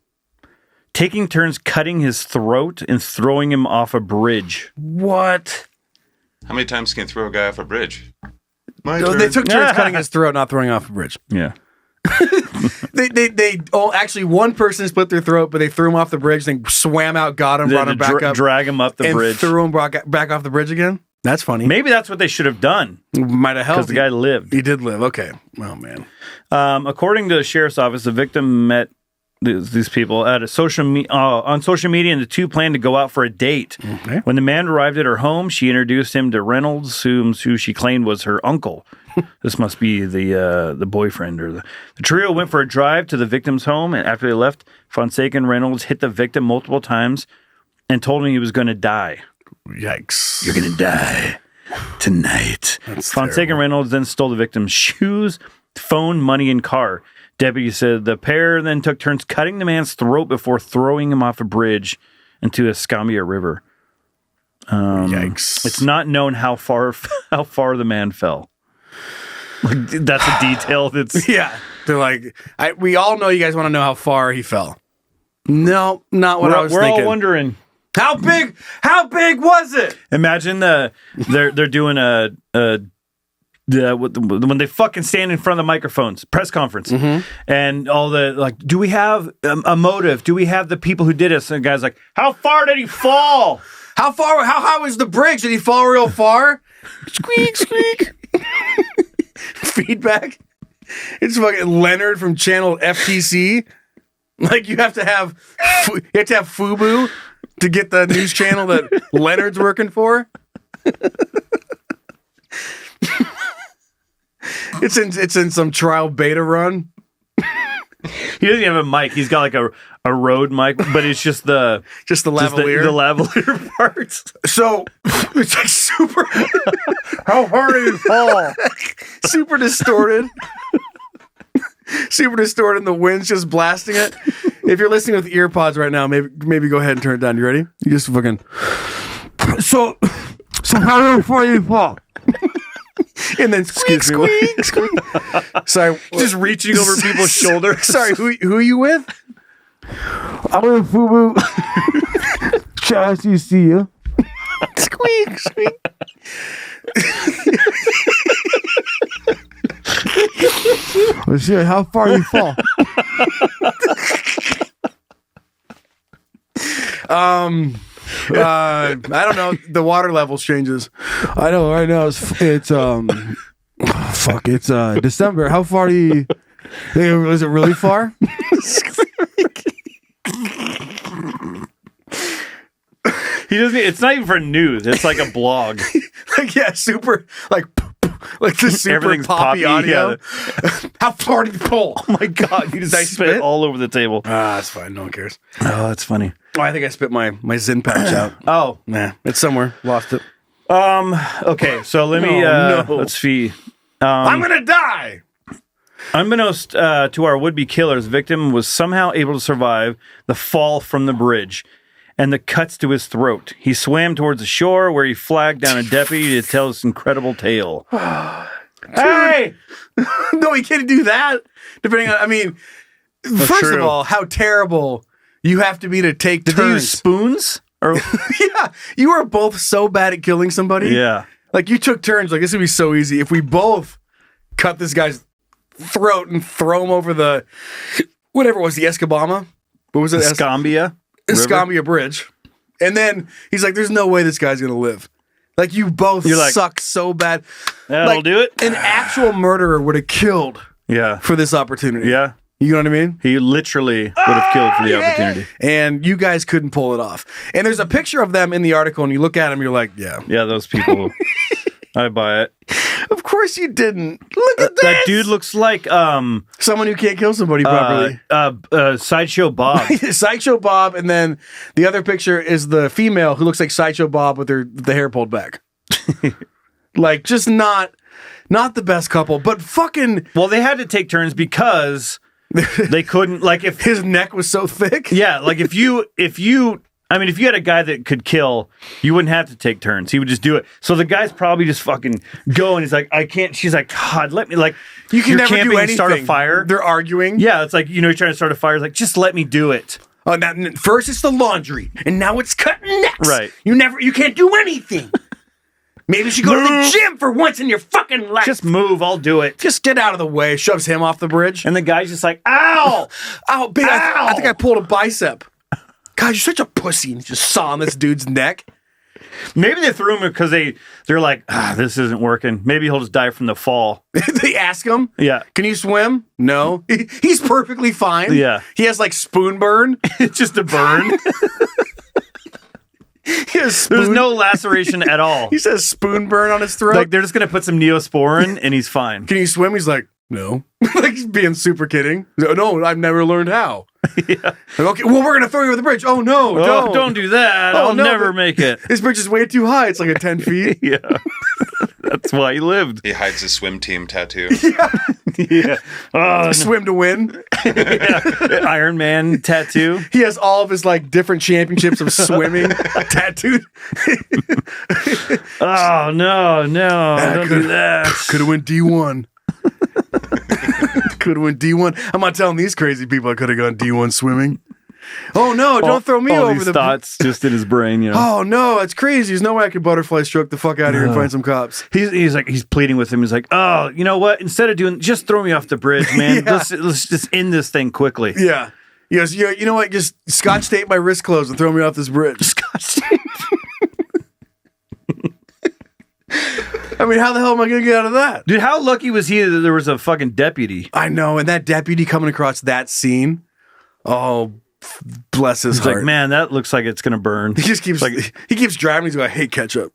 taking turns cutting his throat and throwing him off a bridge. What? How many times can you throw a guy off a bridge? They took turns cutting his throat, not throwing off a bridge. Yeah. Actually, one person split their throat, but they threw him off the bridge, then swam out, got him, brought him back up. Drag him up the bridge. Threw him back off the bridge again? That's funny. Maybe that's what they should have done. Might have helped. Because the guy lived. He did live. Okay. Oh, man. According to the sheriff's office, the victim met these people at on social media, and the two planned to go out for a date. Okay. When the man arrived at her home, she introduced him to Reynolds, who she claimed was her uncle. This must be the boyfriend or the trio went for a drive to the victim's home, and after they left, Fonseca and Reynolds hit the victim multiple times and told him he was going to die. Yikes! You're going to die tonight. That's Fonseca terrible. and Reynolds then stole the victim's shoes, phone, money, and car. Deputy said the pair then took turns cutting the man's throat before throwing him off a bridge into a Escambia River. Yikes! It's not known how far the man fell. Like, that's a detail that's... Yeah. They're like, we all know you guys want to know how far he fell. No, not what I was we're thinking. all wondering. How big was it? Imagine they're doing when they fucking stand in front of the microphones, press conference, and all the like, do we have a motive? Do we have the people who did it? And the guy's like, how far did he fall? How high was the bridge? Did he fall real far? Squeak, squeak. Feedback. It's fucking Leonard from channel FTC. Like you have to have FUBU to get the news channel that Leonard's working for. It's in some trial beta run. He doesn't have a mic. He's got like a Rode mic, but it's just the lavalier. The lavalier parts. So it's like super. How hard did it fall? Super distorted. Super distorted, and the wind's just blasting it. If you're listening with ear pods right now, maybe go ahead and turn it down. You ready? You just fucking. So how far you fall? And then squeak. Sorry, Just reaching over people's shoulders. Sorry, who are you with? I'm with FUBU. Chassis, see you. Squeak. Let's see how far you fall. I don't know. The water level changes. I know right now it's December. How far do you is it really far? He doesn't. It's not even for news. It's like a blog. Like super like the super Everything's poppy audio. Yeah. How far did you pull? Oh my god! You just spit all over the table. That's fine. No one cares. Oh, that's funny. Oh, I think I spit my Zyn pouch out. Oh, Nah, it's somewhere. Lost it. Okay, so let me. No. Let's see. I'm gonna die. Unbeknownst to our would-be killers, victim was somehow able to survive the fall from the bridge and the cuts to his throat. He swam towards the shore where he flagged down a deputy to tell this incredible tale. Hey! No, he can't do that. Depending on, first true. of all, how terrible you have to be to take Did they use turns. spoons? Or Yeah, you are both so bad at killing somebody. yeah. Like you took turns. Like this would be so easy if we both cut this guy's throat and throw him over the whatever it was, the Escabama. What was it? Escambia? Escambia Bridge. And then he's like, "There's no way this guy's gonna live." Like you both suck so bad. That'll do it. An actual murderer would have killed Yeah. for this opportunity. Yeah. You know what I mean? He literally would have killed for the opportunity. And you guys couldn't pull it off. And there's a picture of them in the article, and you look at them, you're like, yeah. Yeah, those people. I buy it. Of course you didn't. Look at That dude looks like someone who can't kill somebody properly. Sideshow Bob. Sideshow Bob, and then the other picture is the female who looks like Sideshow Bob with the hair pulled back. Like, just not the best couple, but fucking. Well, they had to take turns because they couldn't. Like, if his neck was so thick. Yeah, like if you had a guy that could kill, you wouldn't have to take turns. He would just do it. So the guy's probably just fucking go, and he's like, I can't. She's like, God, let me. Like, You can you're never do camping and anything. start a fire. They're arguing. Yeah, it's like, you're trying to start a fire. It's like, just let me do it. Oh, now, first it's the laundry, and now it's cutting necks. Right. You can't do anything. Maybe you should go to the gym for once in your fucking life. Just move. I'll do it. Just get out of the way. Shoves him off the bridge. And the guy's just like, ow! Ow, big. I think I pulled a bicep. God, you're such a pussy. And just saw on this dude's neck. Maybe they threw him because they're like, this isn't working. Maybe he'll just die from the fall. They ask him, Yeah. can you swim? No. He's perfectly fine. Yeah. He has like spoon burn. It's just a burn. There's no laceration at all. He says spoon burn on his throat. Like they're just gonna put some Neosporin and he's fine. Can you swim? He's like, no. Like he's being super kidding. He's like, no, I've never learned how. Yeah. Like, okay, well, we're gonna throw you over the bridge. Oh no, don't do that. I'll never make it. This bridge is way too high. It's like 10 feet. Yeah. That's why he lived. He hides his swim team tattoo. Yeah. Swim to win. Iron Man tattoo. He has all of his like different championships of swimming tattooed. Oh no, don't do that. Could have went D1. Could have went D1. I'm not telling these crazy people I could have gone D1 swimming. Oh no! Don't throw me over these the thoughts just in his brain. You know. Oh no! That's crazy. There's no way I could butterfly stroke the fuck out of here and find some cops. He's pleading with him. He's like, oh, you know what? Instead of just throw me off the bridge, man. Yeah. Let's just end this thing quickly. Yeah. He goes, you know what? Just scotch tape my wrist closed and throw me off this bridge. Scotch tape. I mean, how the hell am I going to get out of that? Dude, how lucky was he that there was a fucking deputy? I know, and that deputy coming across that scene. Oh, bless his He's heart. like, man, that looks like it's gonna burn. He just keeps he keeps driving. He's like, I hate ketchup.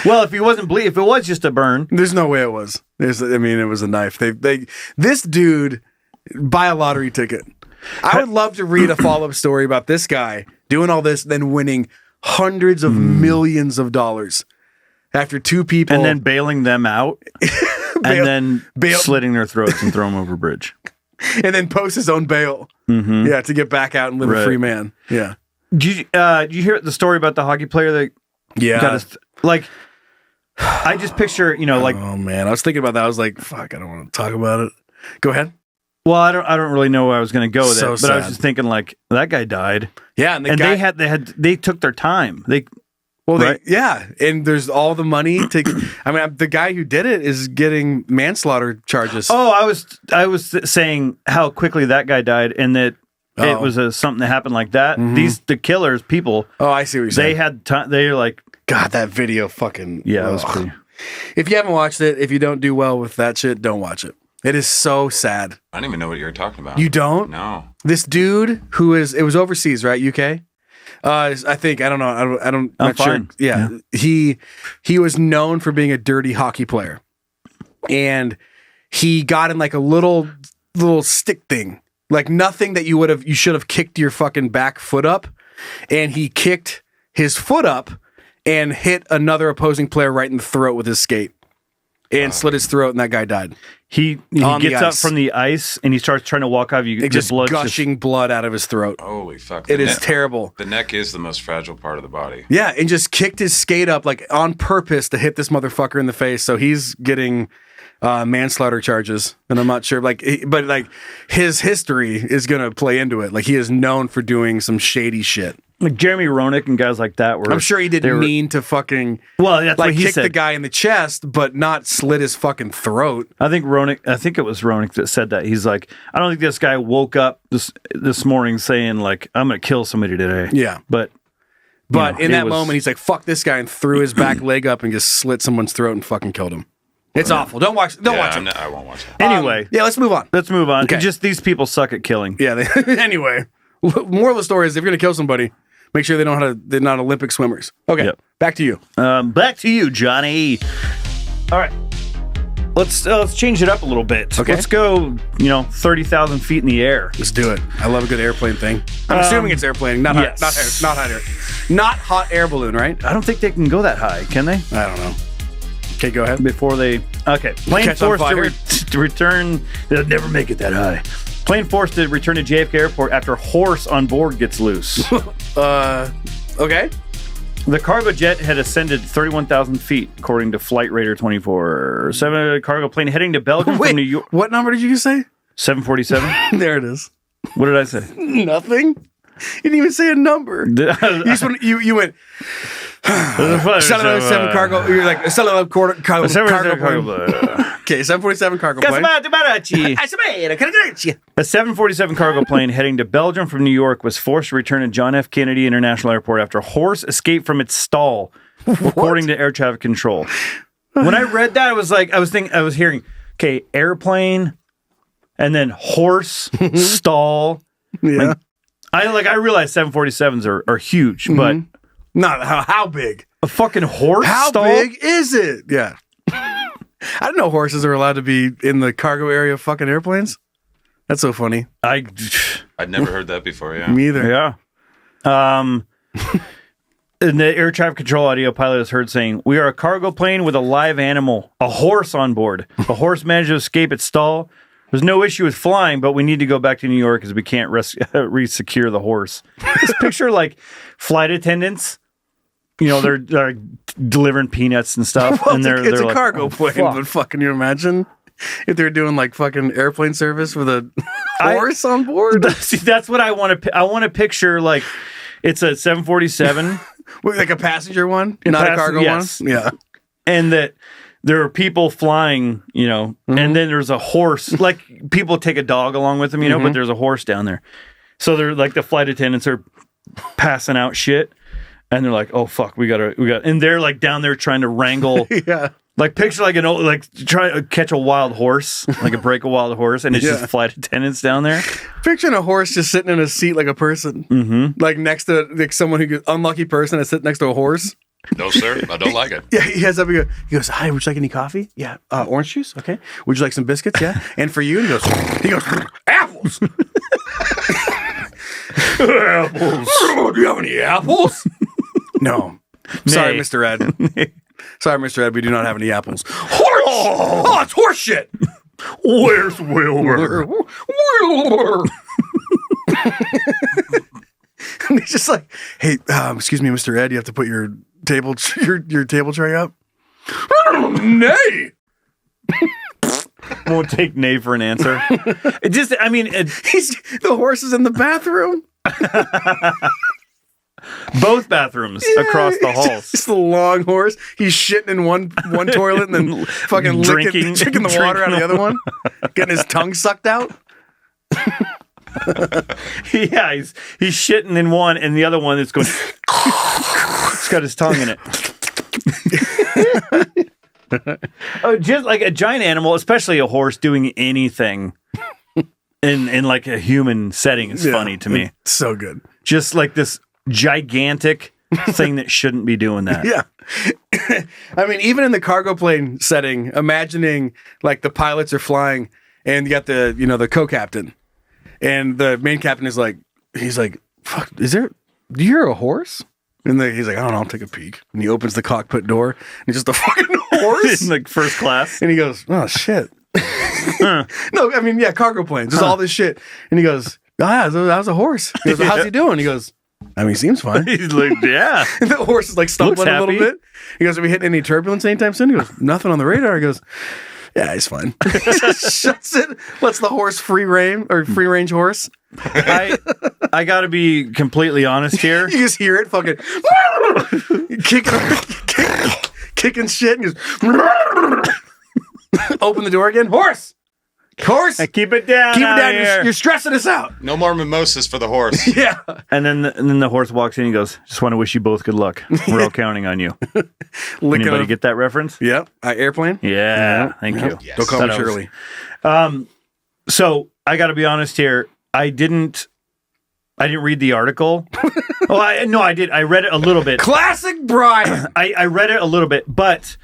Well, if he wasn't if it was just a burn, there's no way it was. It was a knife. This dude buy a lottery ticket. I would love to read a follow-up story about this guy doing all this, then winning hundreds of millions of dollars after two people, and then bailing them out, and then slitting their throats and throw them over a bridge. And then post his own bail. Mm-hmm. Yeah, to get back out and live a free man. Yeah. Did you hear the story about the hockey player that got his I just picture, like, oh man, I was thinking about that. I was like, fuck, I don't want to talk about it. Go ahead. Well, I don't really know where I was going to go with it, but sad. I was just thinking like that guy died. Yeah, and they took their time. And there's all the money to. I mean, the guy who did it is getting manslaughter charges. Oh, I was saying how quickly that guy died, and that it was something that happened like that. Mm-hmm. The killers, people. Oh, I see what you're saying. They had time. They're like, God, that video fucking. Yeah, it was pretty. If you haven't watched it, if you don't do well with that shit, don't watch it. It is so sad. I don't even know what you're talking about. You don't? No. This dude it was overseas, right? UK. I think I don't know. I'm not sure. Yeah. He was known for being a dirty hockey player, and he got in like a little stick thing, like nothing that you should have kicked your fucking back foot up, and he kicked his foot up and hit another opposing player right in the throat with his skate, and slit his throat, and that guy died. He gets up from the ice and he starts trying to walk off. Just gushing blood out of his throat. Holy fuck! It is terrible. The neck is the most fragile part of the body. Yeah, and just kicked his skate up like on purpose to hit this motherfucker in the face. So he's getting manslaughter charges, and I'm not sure. But his history is gonna play into it. Like he is known for doing some shady shit. Like Jeremy Roenick and guys like that. I'm sure he didn't mean to fucking that's what he kick said. the guy in the chest, but not slit his fucking throat. I think it was Roenick that said that. He's like, I don't think this guy woke up this morning saying like, I'm gonna kill somebody today. Yeah, but in that moment, he's like, fuck this guy, and threw his back leg up and just slit someone's throat and fucking killed him. It's awful. Don't watch it. I won't watch it. Anyway, let's move on. Okay. Just these people suck at killing. Yeah. Anyway, moral of the story is if you're gonna kill somebody, make sure they're not Olympic swimmers. Okay, Back to you. Back to you, Johnny. All right, let's change it up a little bit. Okay, let's go. 30,000 feet in the air. Let's do it. I love a good airplane thing. I'm assuming it's airplane, not hot air balloon, right? I don't think they can go that high, can they? I don't know. Okay, go ahead. Plane forced to return. They'll never make it that high. Plane forced to return to JFK Airport after horse on board gets loose. Okay. The cargo jet had ascended 31,000 feet, according to Flight Radar 24/7. Cargo plane heading to Belgium from New York. What number did you say? 747. There it is. What did I say? Nothing. You didn't even say a number. You went. 747 cargo. You're like 747 cargo plane. Okay, 747 cargo plane. A 747 cargo plane heading to Belgium from New York was forced to return to John F. Kennedy International Airport after a horse escaped from its stall, according to air traffic control. When I read that, I was hearing, okay, airplane, and then horse, stall. Yeah. I realize 747s are huge, but not how big? A fucking horse How stall? big is it? Yeah. I didn't know horses are allowed to be in the cargo area of fucking airplanes. That's so funny. I'd never heard that before. Yeah, Me either. Yeah. In the air traffic control audio, pilot is heard saying, "We are a cargo plane with a live animal, a horse on board. The horse managed to escape its stall. There's no issue with flying, but we need to go back to New York because we can't re-secure the horse." This picture, like flight attendants, you know, they're delivering peanuts and stuff, Well, and it's a like, cargo "Oh, plane, fuck." but fucking you imagine if they're doing like fucking airplane service with a horse on board? See, that's what I want to. I want to picture like it's a 747. Like a passenger one, not a cargo one? Yeah. And that there are people flying, you know, and then there's a horse. Like people take a dog along with them, you know, but there's a horse down there. So they're like the flight attendants are passing out shit, and they're like, "Oh fuck, we got," and they're like down there trying to wrangle. Yeah. Like picture like try to catch a wild horse, like break a wild horse, and it's just flight attendants down there. Picturing a horse just sitting in a seat like a person, like next to like someone who unlucky person that's sitting next to a horse. No, sir, I don't like it. Yeah, he has up. He goes, "Hi, would you like any coffee? Yeah, orange juice. Okay. Would you like some biscuits? Yeah. And for you?" And he goes, "Apples." Apples. Do you have any apples? No. Sorry, Nay. Mr. Ed. Sorry, Mr. Ed. We do not have any apples. Horse. Oh, it's horse shit. Where's Wilbur? Wilbur. And he's just like, "Hey, excuse me, Mr. Ed. You have to put your table your table tray up." Nay. Won't take nay for an answer. It just, I mean, The horse is in the bathroom. both bathrooms across the halls. It's the long horse. He's shitting in one toilet and then fucking drinking the water out of the other one, getting his tongue sucked out. Yeah, he's shitting in one, and the other one is going. It's got his tongue in it. Just like a giant animal, especially a horse, doing anything in like a human setting is funny to me. It's so good. Just like this gigantic thing that shouldn't be doing that. Yeah. I mean, even in the cargo plane setting, imagining like the pilots are flying and you got the co-captain and the main captain is like, he's like, "Fuck, do you hear a horse?" And he's like, "I don't know, I'll take a peek." And he opens the cockpit door and it's just a fucking horse. In like first class. And he goes, "Oh shit." No, I mean, yeah, cargo planes, just all this shit. And he goes, "Ah, that was a horse." He goes, "How's he doing?" He goes, "I mean, he seems fine." He's like, yeah. And the horse is like stumbling a little happy. bit. He goes, "Are we hitting any turbulence anytime soon?" He goes, "Nothing on the radar." He goes, "Yeah, he's fine." Shuts it, lets the horse free range horse. I got to be completely honest here. You just hear it fucking kicking shit. And goes, open the door again. Horse. Keep it down. Keep it out down. here. You're stressing us out. No more mimosas for the horse. Yeah. And then the horse walks in and he goes, "Just want to wish you both good luck. We're all counting on you." Anybody get that reference? Yep. Airplane. Yeah. Thank you. Yes. Don't call me Thought I was- Shirley. So I got to be honest here. I didn't read the article. I did. I read it a little bit. Classic Brian. I read it a little bit, but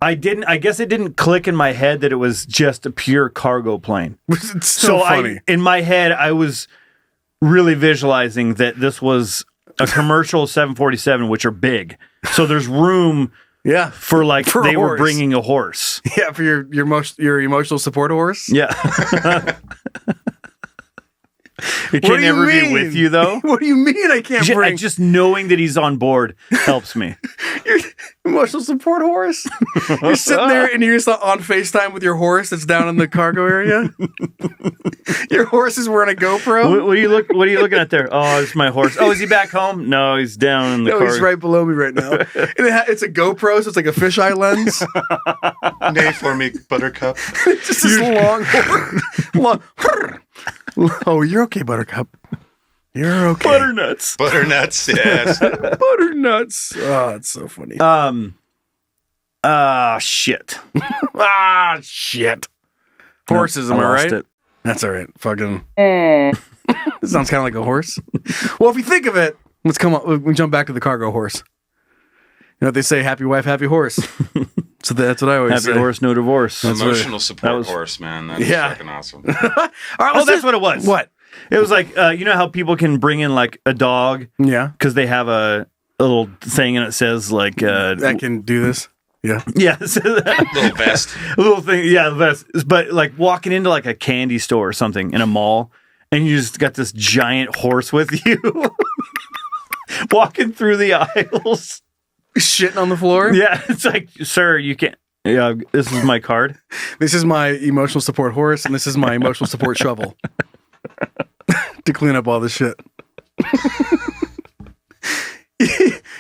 I guess it didn't click in my head that it was just a pure cargo plane. It's so funny. In my head, I was really visualizing that this was a commercial 747, which are big. So there's room Yeah. for For a they were horse. bringing a horse. Yeah, for your emotional support horse. Yeah. It What can do you never be mean? with you, though. What do you mean I can't bring Just knowing that he's on board helps me. your emotional support horse? You're sitting there and you're just on FaceTime with your horse that's down in the cargo area. Your horse is wearing a GoPro. What are you looking at there? Oh, it's my horse. Oh, is he back home? No, he's down in the No, car. he's right below me right now. And it's a GoPro, so it's like a fisheye lens. Nay for me, Buttercup. It's just this long horse. Oh, you're okay, Buttercup. You're okay. Butternuts. Butternuts, yes. Butternuts. Oh, it's so funny. Shit. Shit. Horses, am I lost right? it. That's all right. Fucking. There It sounds kind of like a horse. Well, if you think of it, let's come on. We jump back to the cargo horse. You know what they say? Happy wife, happy horse. So that's what I always say. Happy horse, no divorce. Emotional support horse, man. That's fucking awesome. All right, that's what it was. What? It was like, you know how people can bring in like a dog? Yeah. Because they have a little thing and it says like... I can do this. Yeah. Yeah. Little vest. A little thing. Yeah, the vest. But like walking into like a candy store or something in a mall and you just got this giant horse with you. Walking through the aisles. Shitting on the floor? Yeah. It's like, sir, you can't... Yeah, this is my card. This is my emotional support horse and this is my emotional support shovel. To clean up all this shit.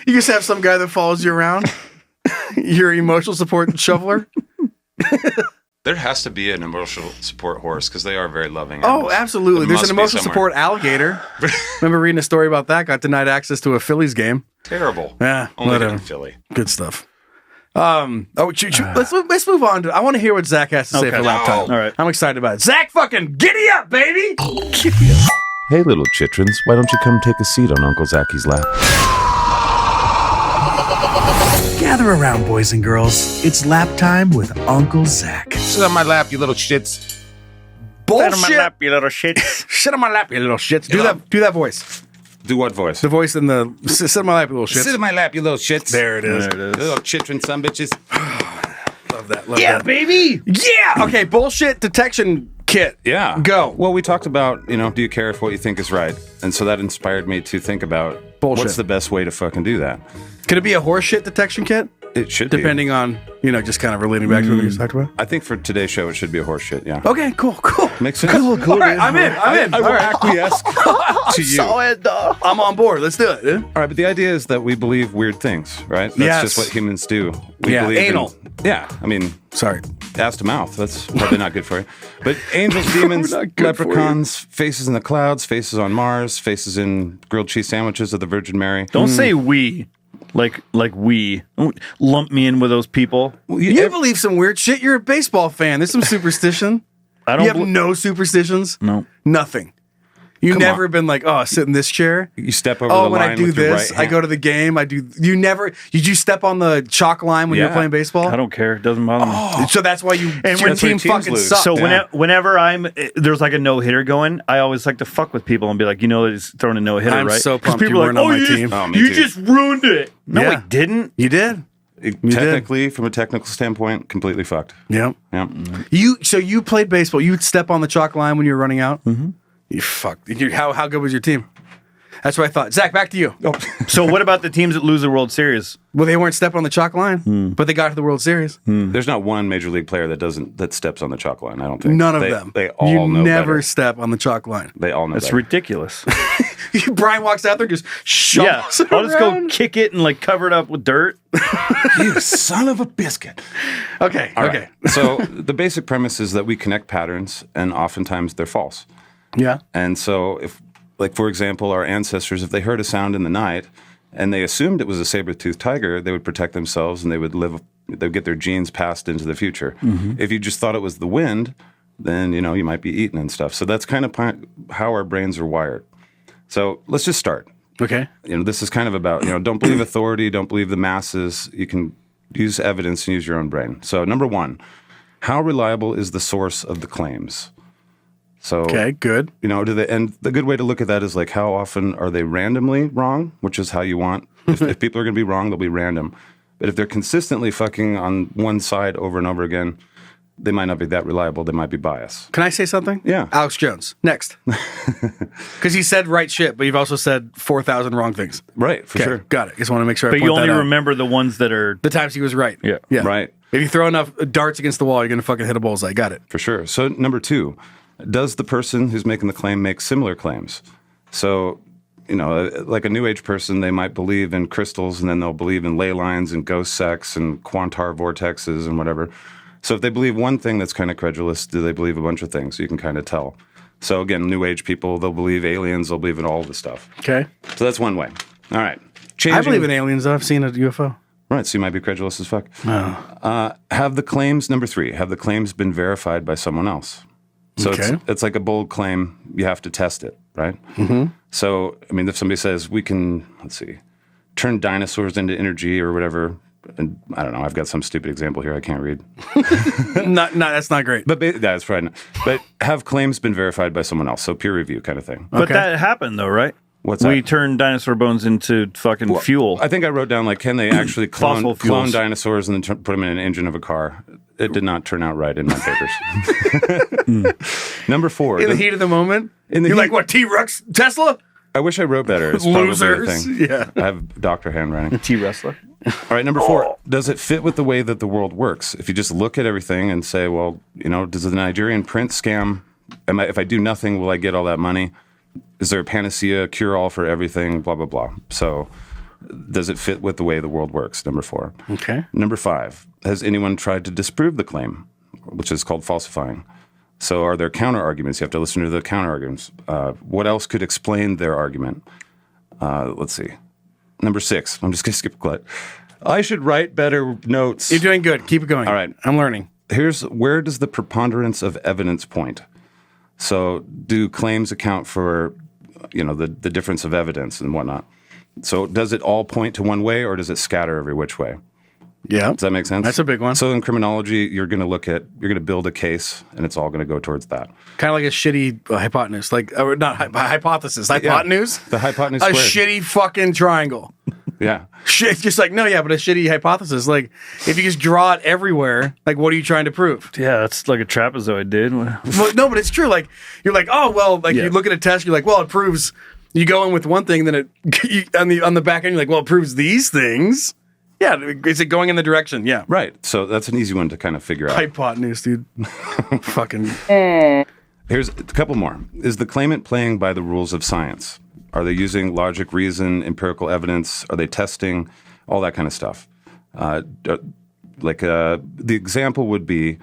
You just have some guy that follows you around. Your emotional support shoveler. There has to be an emotional support horse because they are very loving. Oh, animals. absolutely. There There's an must be emotional somewhere. support alligator. Remember reading a story about that? Got denied access to a Phillies game. Terrible. Yeah, Only whatever. in Philly. Good stuff. Let's move on. I want to hear what Zach has to say for laptop. All right. I'm excited about it. Zach, fucking giddy up, baby. Hey, little chitrins, why don't you come take a seat on Uncle Zacky's lap? Gather around, boys and girls. It's lap time with Uncle Zach. Sit on my lap, you little shits. Bullshit. Sit on my lap, you little shits. Shit on my lap, you little shits. Do that voice. Do what voice? The voice in the sit on my lap, you little shits. Sit on my lap, you little shits. There it is. Little chitrin some bitches. Love that. Love that. Baby. Yeah. Okay. Bullshit detection kit. Yeah. Go. Well, we talked about, do you care if what you think is right? And so that inspired me to think about Bullshit. what's the best way to fucking do that. Could it be a horse shit detection kit? It should Depending on, just kind of relating back to what we just talked about. I think for today's show, it should be a horse shit, yeah. Okay, cool. Makes sense. All right, I'm in. I will All right. acquiesce to you. I'm on board. Let's do it, dude. All right, but the idea is that we believe weird things, right? That's Yes. just what humans do. We Yeah, believe anal. Sorry. Ass to mouth. That's probably not good for you. But angels, demons, Not good for leprechauns, faces in the clouds, faces on Mars, faces in grilled cheese sandwiches of the Virgin Mary. Don't say we. Like we. Don't lump me in with those people. You believe some weird shit. You're a baseball fan. There's some superstition. I don't You have no superstitions? No. Nothing. You've Come never on. been like, oh, sit in this chair. You step over Oh, the when line I do with your this, right I hand. go to the game. Did you step on the chalk line when you were Yeah. playing baseball? I don't care. It doesn't bother me. So that's why you And your when team teams fucking lose. sucks. So Yeah. whenever there's like a no hitter going, I always like to fuck with people and be like, he's throwing a no hitter, I'm right? so 'Cause pumped you people are weren't like, on my you team. just, Oh, me you too. just ruined it. No, Yeah. I didn't. You did. Technically, from a technical standpoint, completely fucked. Yep. Yeah. So you played baseball. You would step on the chalk line when you were running out. Mm-hmm. You fucked. How good was your team? That's what I thought. Zach, back to you. So what about the teams that lose the World Series? Well, they weren't stepping on the chalk line, but they got to the World Series. There's not one major league player that steps on the chalk line. I don't think None of them. They all you know never better. step on the chalk line. They all know That's better. ridiculous. Brian walks out there, just Yeah, shovels it I'll just go around. kick it and like cover it up with dirt. You son of a biscuit. Okay. All Okay. right. So the basic premise is that we connect patterns, and oftentimes they're false. Yeah. And so if, like, for example, our ancestors, if they heard a sound in the night and they assumed it was a saber-toothed tiger, they would protect themselves and they would get their genes passed into the future. Mm-hmm. If you just thought it was the wind, then, you might be eaten and stuff. So that's kind of how our brains are wired. So let's just start. Okay. This is kind of about, don't believe authority, don't believe the masses. You can use evidence and use your own brain. So number one, how reliable is the source of the claims? So, Okay. Good. and the good way to look at that is like, how often are they randomly wrong, which is how you want. If people are going to be wrong, they'll be random. But if they're consistently fucking on one side over and over again, they might not be that reliable. They might be biased. Can I say something? Yeah. Alex Jones. Next. Because he said right shit, but you've also said 4,000 wrong things. Right, for Okay. sure. Got it. Just want to make sure I But point you only that out. remember the ones that are. the times he was right. Yeah. Yeah. Right. If you throw enough darts against the wall, you're going to fucking hit a bullseye. Got it. For sure. So number two, does the person who's making the claim make similar claims? So, like a New Age person, they might believe in crystals and then they'll believe in ley lines and ghost sex and quantar vortexes and whatever. So if they believe one thing that's kind of credulous, do they believe a bunch of things? You can kind of tell. So again, New Age people, they'll believe aliens, they'll believe in all this stuff. Okay. So that's one way. All right. I believe in aliens, though. I've seen a UFO. Right, so you might be credulous as fuck. Have the claims, number three, have the claims been verified by someone else? So Okay. it's like a bold claim, you have to test it. right? Mm-hmm. So, I mean, if somebody says we can, let's see, turn dinosaurs into energy or whatever, and I don't know, I've got some stupid example here I can't read. No, that's not great. But that's probably not. But have claims been verified by someone else? So peer review kind of thing. But that happened though, right? What's that? We turned dinosaur bones into fucking fuel. I think I wrote down, like, can they actually clone dinosaurs and then put them in an engine of a car? It did not turn out right in my papers. Number 4. In the heat of the moment? You're like, what, T-Rex? Tesla? I wish I wrote better. It's probably Losers. a thing. Yeah. I have doctor handwriting. T-Wrestler. All right, number 4. Does it fit with the way that the world works? If you just look at everything and say, well, does the Nigerian prince scam, if I do nothing, will I get all that money? Is there a panacea, cure-all for everything, blah, blah, blah. So does it fit with the way the world works? Number 4. Okay. Number 5. Has anyone tried to disprove the claim, which is called falsifying? So are there counter-arguments? You have to listen to the counter-arguments. What else could explain their argument? Let's see. Number 6. I'm just going to skip a clip. I should write better notes. You're doing good. Keep it going. All right. I'm learning. Where does the preponderance of evidence point? So do claims account for, the difference of evidence and whatnot? So does it all point to one way or does it scatter every which way? Yeah. Does that make sense? That's a big one. So in criminology, you're going to build a case and it's all going to go towards that. Kind of like a shitty hypotenuse. Hypothesis. Hypotenuse? The hypotenuse A squared. shitty fucking triangle. Yeah. Shit, just like, no, yeah, but a shitty hypothesis. Like, if you just draw it everywhere, like, what are you trying to prove? Yeah, that's like a trapezoid, dude. Well, no, but it's true. Like, you're like, oh, well, like, you look at a test, you're like, well, it proves, you go in with one thing, then on the back end, you're like, well, it proves these things. Yeah, is it going in the direction? Yeah. Right. So that's an easy one to kind of figure out. Hypotenuse, dude. Fucking. Here's a couple more. Is the claimant playing by the rules of science? Are they using logic, reason, empirical evidence? Are they testing? All that kind of stuff. The example would be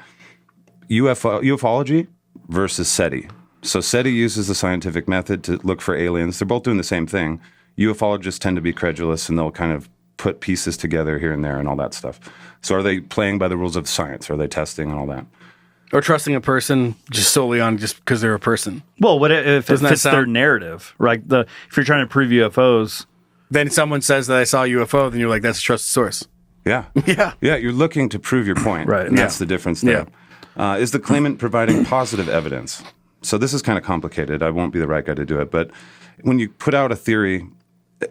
ufology versus SETI. So SETI uses the scientific method to look for aliens. They're both doing the same thing. Ufologists tend to be credulous and they'll kind of put pieces together here and there and all that stuff. So are they playing by the rules of science? Are they testing and all that? Or trusting a person just solely on just because they're a person. Well, what if it fits their narrative, right? If you're trying to prove UFOs, then someone says that I saw a UFO, then you're like, that's a trusted source. Yeah, yeah. You're looking to prove your point, right? And that's the difference there. Yeah. Is the claimant providing positive evidence? So this is kind of complicated. I won't be the right guy to do it, but when you put out a theory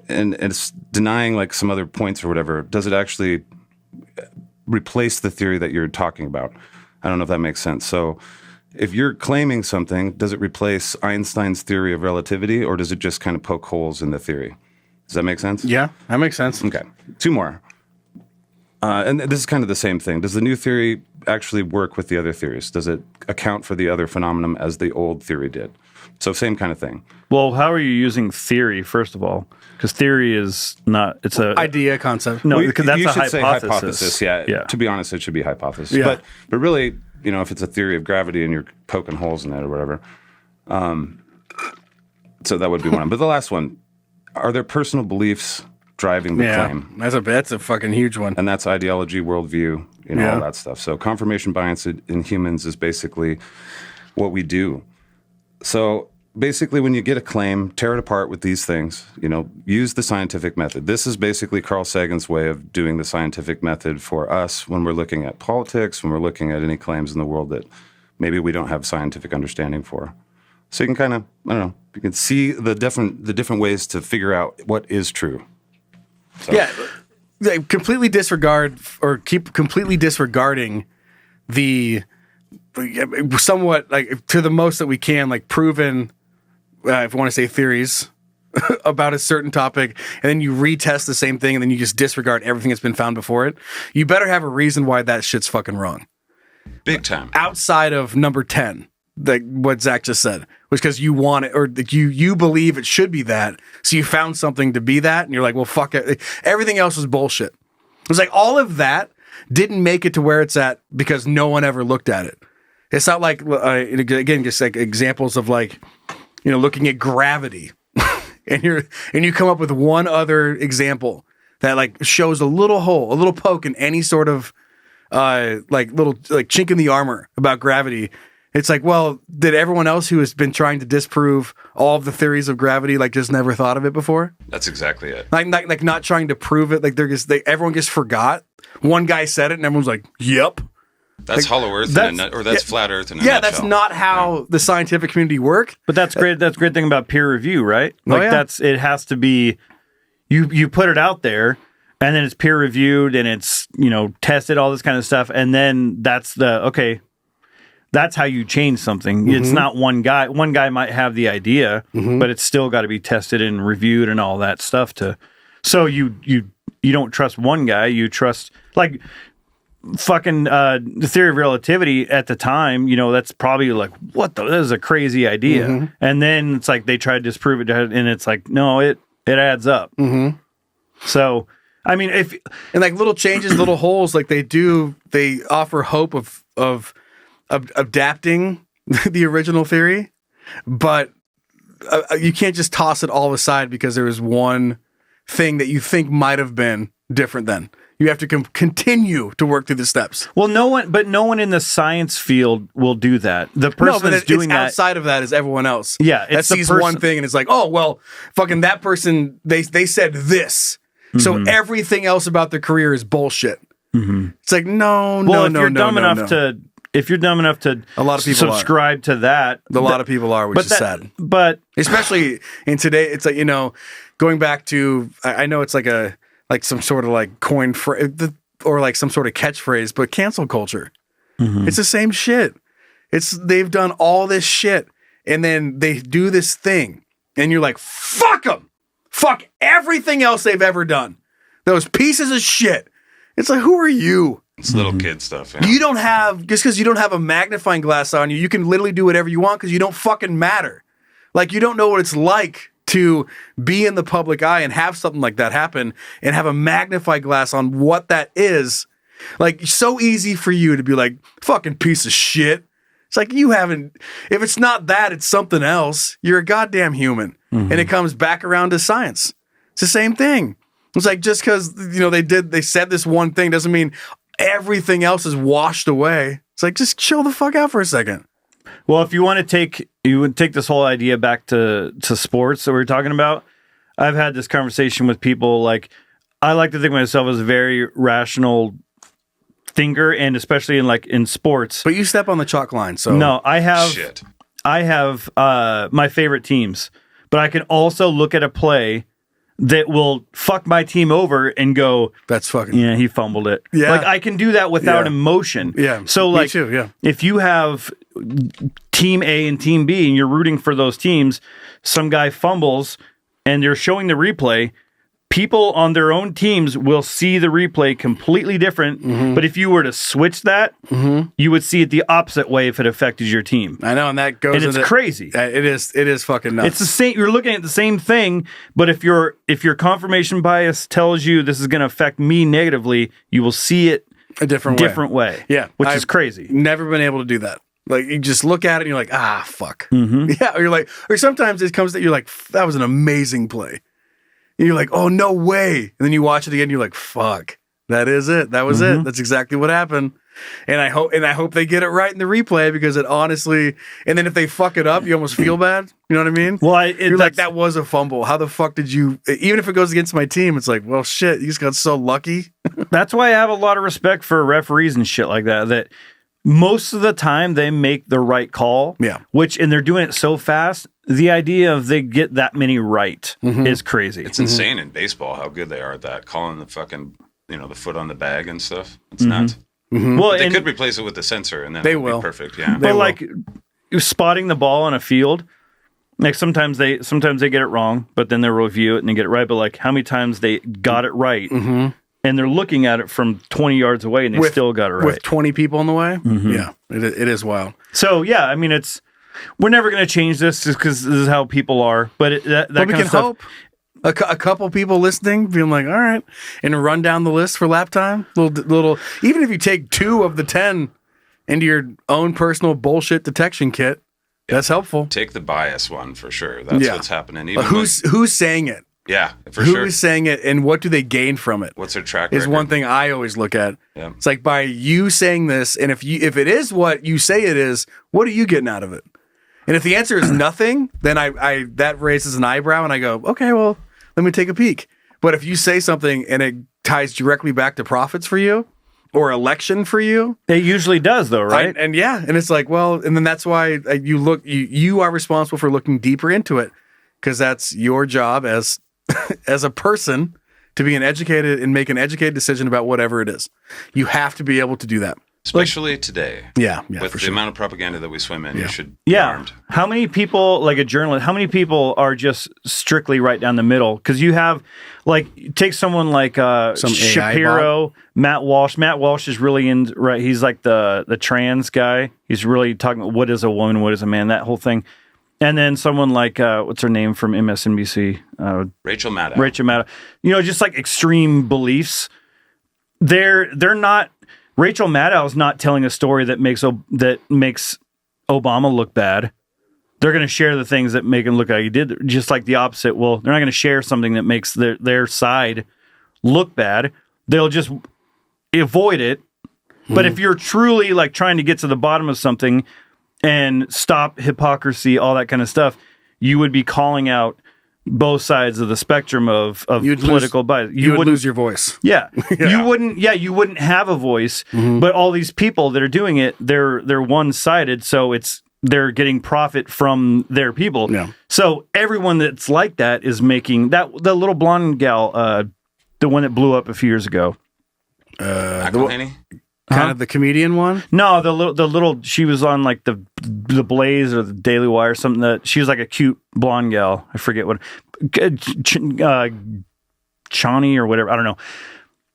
and it's denying like some other points or whatever, does it actually replace the theory that you're talking about? I don't know if that makes sense. So if you're claiming something, does it replace Einstein's theory of relativity or does it just kind of poke holes in the theory? Does that make sense? Yeah, that makes sense. Okay. 2 more. And this is kind of the same thing. Does the new theory actually work with the other theories? Does it account for the other phenomenon as the old theory did? So same kind of thing. Well, how are you using theory, first of all? Because theory is not, it's a... idea, concept. No, because that's you a should hypothesis. Say hypothesis, yeah. To be honest, it should be hypothesis. Yeah. But really, if it's a theory of gravity and you're poking holes in it or whatever. So that would be one. But the last one, are there personal beliefs driving the claim? That's a fucking huge one. And that's ideology, worldview, all that stuff. So confirmation bias in humans is basically what we do. So basically when you get a claim, tear it apart with these things, use the scientific method. This is basically Carl Sagan's way of doing the scientific method for us when we're looking at politics, when we're looking at any claims in the world that maybe we don't have scientific understanding for. So you can kind of, you can see the different ways to figure out what is true. So. Yeah, completely disregard or keep completely disregarding the somewhat like to the most that we can like proven, if you want to say theories about a certain topic, and then you retest the same thing, and then you just disregard everything that's been found before it. You better have a reason why that shit's fucking wrong. Big time. Outside of number 10. Like what Zach just said, was because you want it, or you believe it should be that, so you found something to be that, and you're like, well, fuck it. Everything else was bullshit. It's like all of that didn't make it to where it's at because no one ever looked at it. It's not like, again, just like examples of like, looking at gravity, and you come up with one other example that like shows a little hole, a little poke in any sort of little chink in the armor about gravity. It's like, well, did everyone else who has been trying to disprove all of the theories of gravity like just never thought of it before? That's exactly it. Like not trying to prove it. Like everyone just forgot. One guy said it, and everyone's like, "Yep." That's Hollow Earth, or that's Flat Earth in a yeah, nutshell. that's not how the scientific community work. But that's great. That's a great thing about peer review, right? Like it has to be, you put it out there, and then it's peer reviewed, and it's tested, all this kind of stuff, and then that's that's how you change something. Mm-hmm. It's not one guy. One guy might have the idea, but it's still got to be tested and reviewed and all that stuff. So you don't trust one guy. You trust like. Fucking the theory of relativity at the time, that's probably like, what that is a crazy idea. And then it's like they try to disprove it, and it's like, no, it adds up. So I mean, and like little changes, little holes, like they offer hope of adapting the original theory, but you can't just toss it all aside because there was one thing that you think might have been different then. You have to continue to work through the steps. Well, no one in the science field will do that. The person that's doing that outside of that is everyone else. Yeah, that sees one thing and it's like, oh well, fucking that person. They said this, so everything else about their career is bullshit. It's like no. If you're dumb enough to, a lot of people subscribe to that. A lot of people are, which is sad. But especially in today, it's like going back to I know it's like some sort of like coin or like some sort of catchphrase, but cancel culture. It's the same shit. They've done all this shit and then they do this thing and you're like, fuck them. Fuck everything else they've ever done. Those pieces of shit. It's like, who are you? It's little kid stuff. You don't have, just because you don't have a magnifying glass on you, you can literally do whatever you want because you don't fucking matter. Like you don't know what it's like to be in the public eye and have something like that happen and have a magnifying glass on what that is. Like, so easy for you to be like, fucking piece of shit. It's like, if it's not that, it's something else. You're a goddamn human. And it comes back around to science. It's the same thing. It's like, just because, they said this one thing doesn't mean everything else is washed away. It's like, just chill the fuck out for a second. Well, if you want to take this whole idea back to sports that we were talking about, I've had this conversation with people. Like, I like to think of myself as a very rational thinker, and especially in sports. But you step on the chalk line, so no, I have my favorite teams, but I can also look at a play that will fuck my team over and go, that's fucking, yeah, he fumbled it. Yeah. Like I can do that without emotion. Yeah. So like, me too, yeah. If you have team A and team B and you're rooting for those teams, some guy fumbles and they're showing the replay, people on their own teams will see the replay completely different. But if you were to switch that, you would see it the opposite way if it affected your team. I know, and that goes. And it's crazy. It is fucking nuts. It's the same. You're looking at the same thing, but if your confirmation bias tells you this is going to affect me negatively, you will see it a different way. Yeah, which is crazy. Never been able to do that. Like, you just look at it and you're like, ah, fuck. Yeah, or you're like, or sometimes it comes that you're like, that was an amazing play. And you're like, oh, no way. And then you watch it again, and you're like, fuck, that is it. That was it. That's exactly what happened. And I hope they get it right in the replay, because it honestly, and then if they fuck it up, you almost feel bad. You know what I mean? Well, you're like, that was a fumble. How the fuck did you, even if it goes against my team, it's like, well, shit, you just got so lucky. That's why I have a lot of respect for referees and shit like that, that most of the time they make the right call. Yeah. And they're doing it so fast. The idea of they get that many right is crazy. It's insane in baseball how good they are at that, calling the fucking, the foot on the bag and stuff. It's nuts. Well, they could replace it with the sensor, and then they it would will be perfect. Yeah, but like spotting the ball on a field, like sometimes they get it wrong, but then they review it and they get it right. But like how many times they got it right, and they're looking at it from 20 yards away and they still got it right with 20 people in the way. Yeah, it is wild. So yeah, I mean we're never going to change this just because this is how people are. But that we kind can of stuff, hope. A couple people listening being like, all right, and run down the list for lap time. Little, even if you take 2 of the 10 into your own personal bullshit detection kit, that's helpful. Take the bias one for sure. That's what's happening. Even who's saying it? Yeah, for Who sure. is saying it, and what do they gain from it? What's their track is record? one thing I always look at. Yeah. It's like, by you saying this, and if it is what you say it is, what are you getting out of it? And if the answer is nothing, then I that raises an eyebrow, and I go, okay, well, let me take a peek. But if you say something and it ties directly back to profits for you or election for you, it usually does, though, right? and it's like, well, and then that's why you are responsible for looking deeper into it, because that's your job as as a person to be educated and make an educated decision about whatever it is. You have to be able to do that. Especially today. Yeah, with for the sure. amount of propaganda that we swim in, you should be Yeah. armed. How many people, like a journalist, how many people are just strictly right down the middle? Because you have, like, take someone like Some AI Shapiro, Matt Walsh. Matt Walsh is really in, right? He's like the trans guy. He's really talking about what is a woman, what is a man, that whole thing. And then someone like, what's her name from MSNBC? Rachel Maddow. Rachel Maddow. You know, just like extreme beliefs. They're not. Rachel Maddow is not telling a story that makes Obama look bad. They're going to share the things that make him look like he did, just like the opposite. Well, they're not going to share something that makes their side look bad. They'll just avoid it. But if you're truly like trying to get to the bottom of something and stop hypocrisy, all that kind of stuff, you would be calling out both sides of the spectrum of political bias. You would lose your voice. Yeah. You wouldn't have a voice, but all these people that are doing it, they're one-sided, so they're getting profit from their people. Yeah. So everyone that's like that is making the little blonde gal, the one that blew up a few years ago. McElhaney? Kind of the comedian one? No, the little she was on like the Blaze or the Daily Wire or something. That she was like a cute blonde gal. I forget what Chani or whatever. I don't know.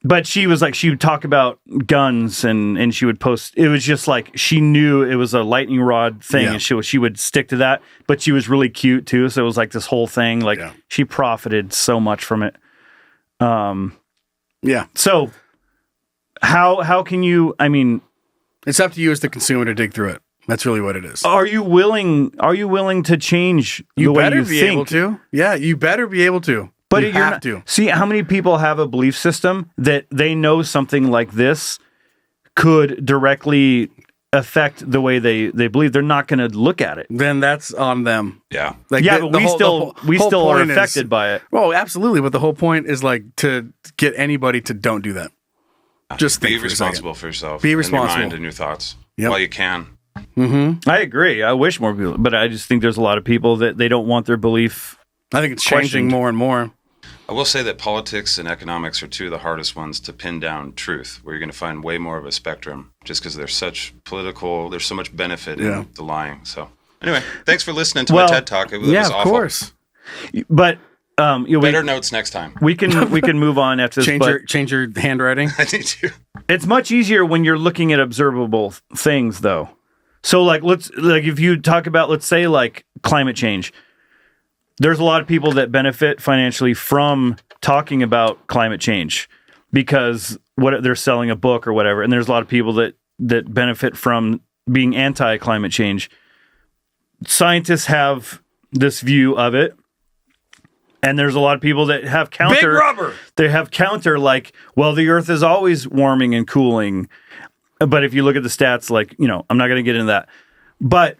But she was like, she would talk about guns and she would post. It was just like she knew it was a lightning rod thing, and she would stick to that. But she was really cute too, so it was like this whole thing. Like she profited so much from it. So. How can you? I mean, it's up to you as the consumer to dig through it. That's really what it is. Are you willing to change the way you think? Able to. Yeah, you better be able to. But you have to. See, how many people have a belief system that they know something like this could directly affect the way they believe? They're not going to look at it. Then that's on them. Yeah. Like but we still are affected by it. Well, absolutely. But the whole point is like to get anybody to don't do that. Just be responsible for yourself. Be responsible. In your mind and your thoughts while you can. Mm-hmm. I agree. I wish more people, but I just think there's a lot of people that they don't want their belief. I think it's changing more and more. I will say that politics and economics are two of the hardest ones to pin down truth, where you're going to find way more of a spectrum, just because there's so much benefit in the lying. So anyway, thanks for listening to my TED Talk. It was awful. Of course. But better notes next time. We can move on after this. Change your handwriting. I need to. It's much easier when you're looking at observable things, though. So, like, if you talk about, let's say, like climate change, there's a lot of people that benefit financially from talking about climate change because they're selling a book or whatever, and there's a lot of people that benefit from being anti-climate change. Scientists have this view of it. And there's a lot of people that have counter. Big rubber. They have counter like, well, the Earth is always warming and cooling. But if you look at the stats, like, you know, I'm not going to get into that. But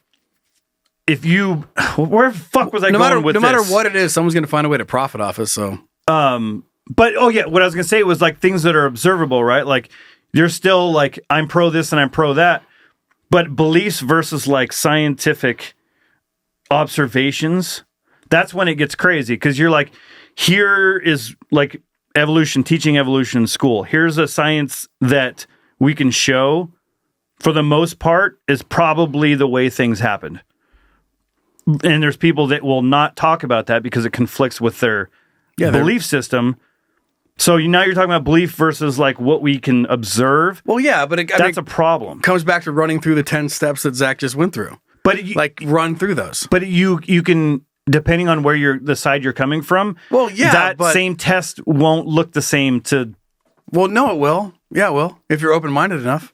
if you, where the fuck was I going with this? No matter what it is, someone's going to find a way to profit off it. So, but what I was going to say was like things that are observable, right? Like there's still like I'm pro this and I'm pro that, but beliefs versus like scientific observations. That's when it gets crazy because you're like, here is like teaching evolution in school. Here's a science that we can show for the most part is probably the way things happened. And there's people that will not talk about that because it conflicts with their belief system. So now you're talking about belief versus like what we can observe. Well, yeah, but that's a problem. Comes back to running through the 10 steps that Zach just went through. But run through those. But you can. Depending on where the side you're coming from, that same test won't look the same to. Well, no, it will. Yeah, it will. If you're open-minded enough.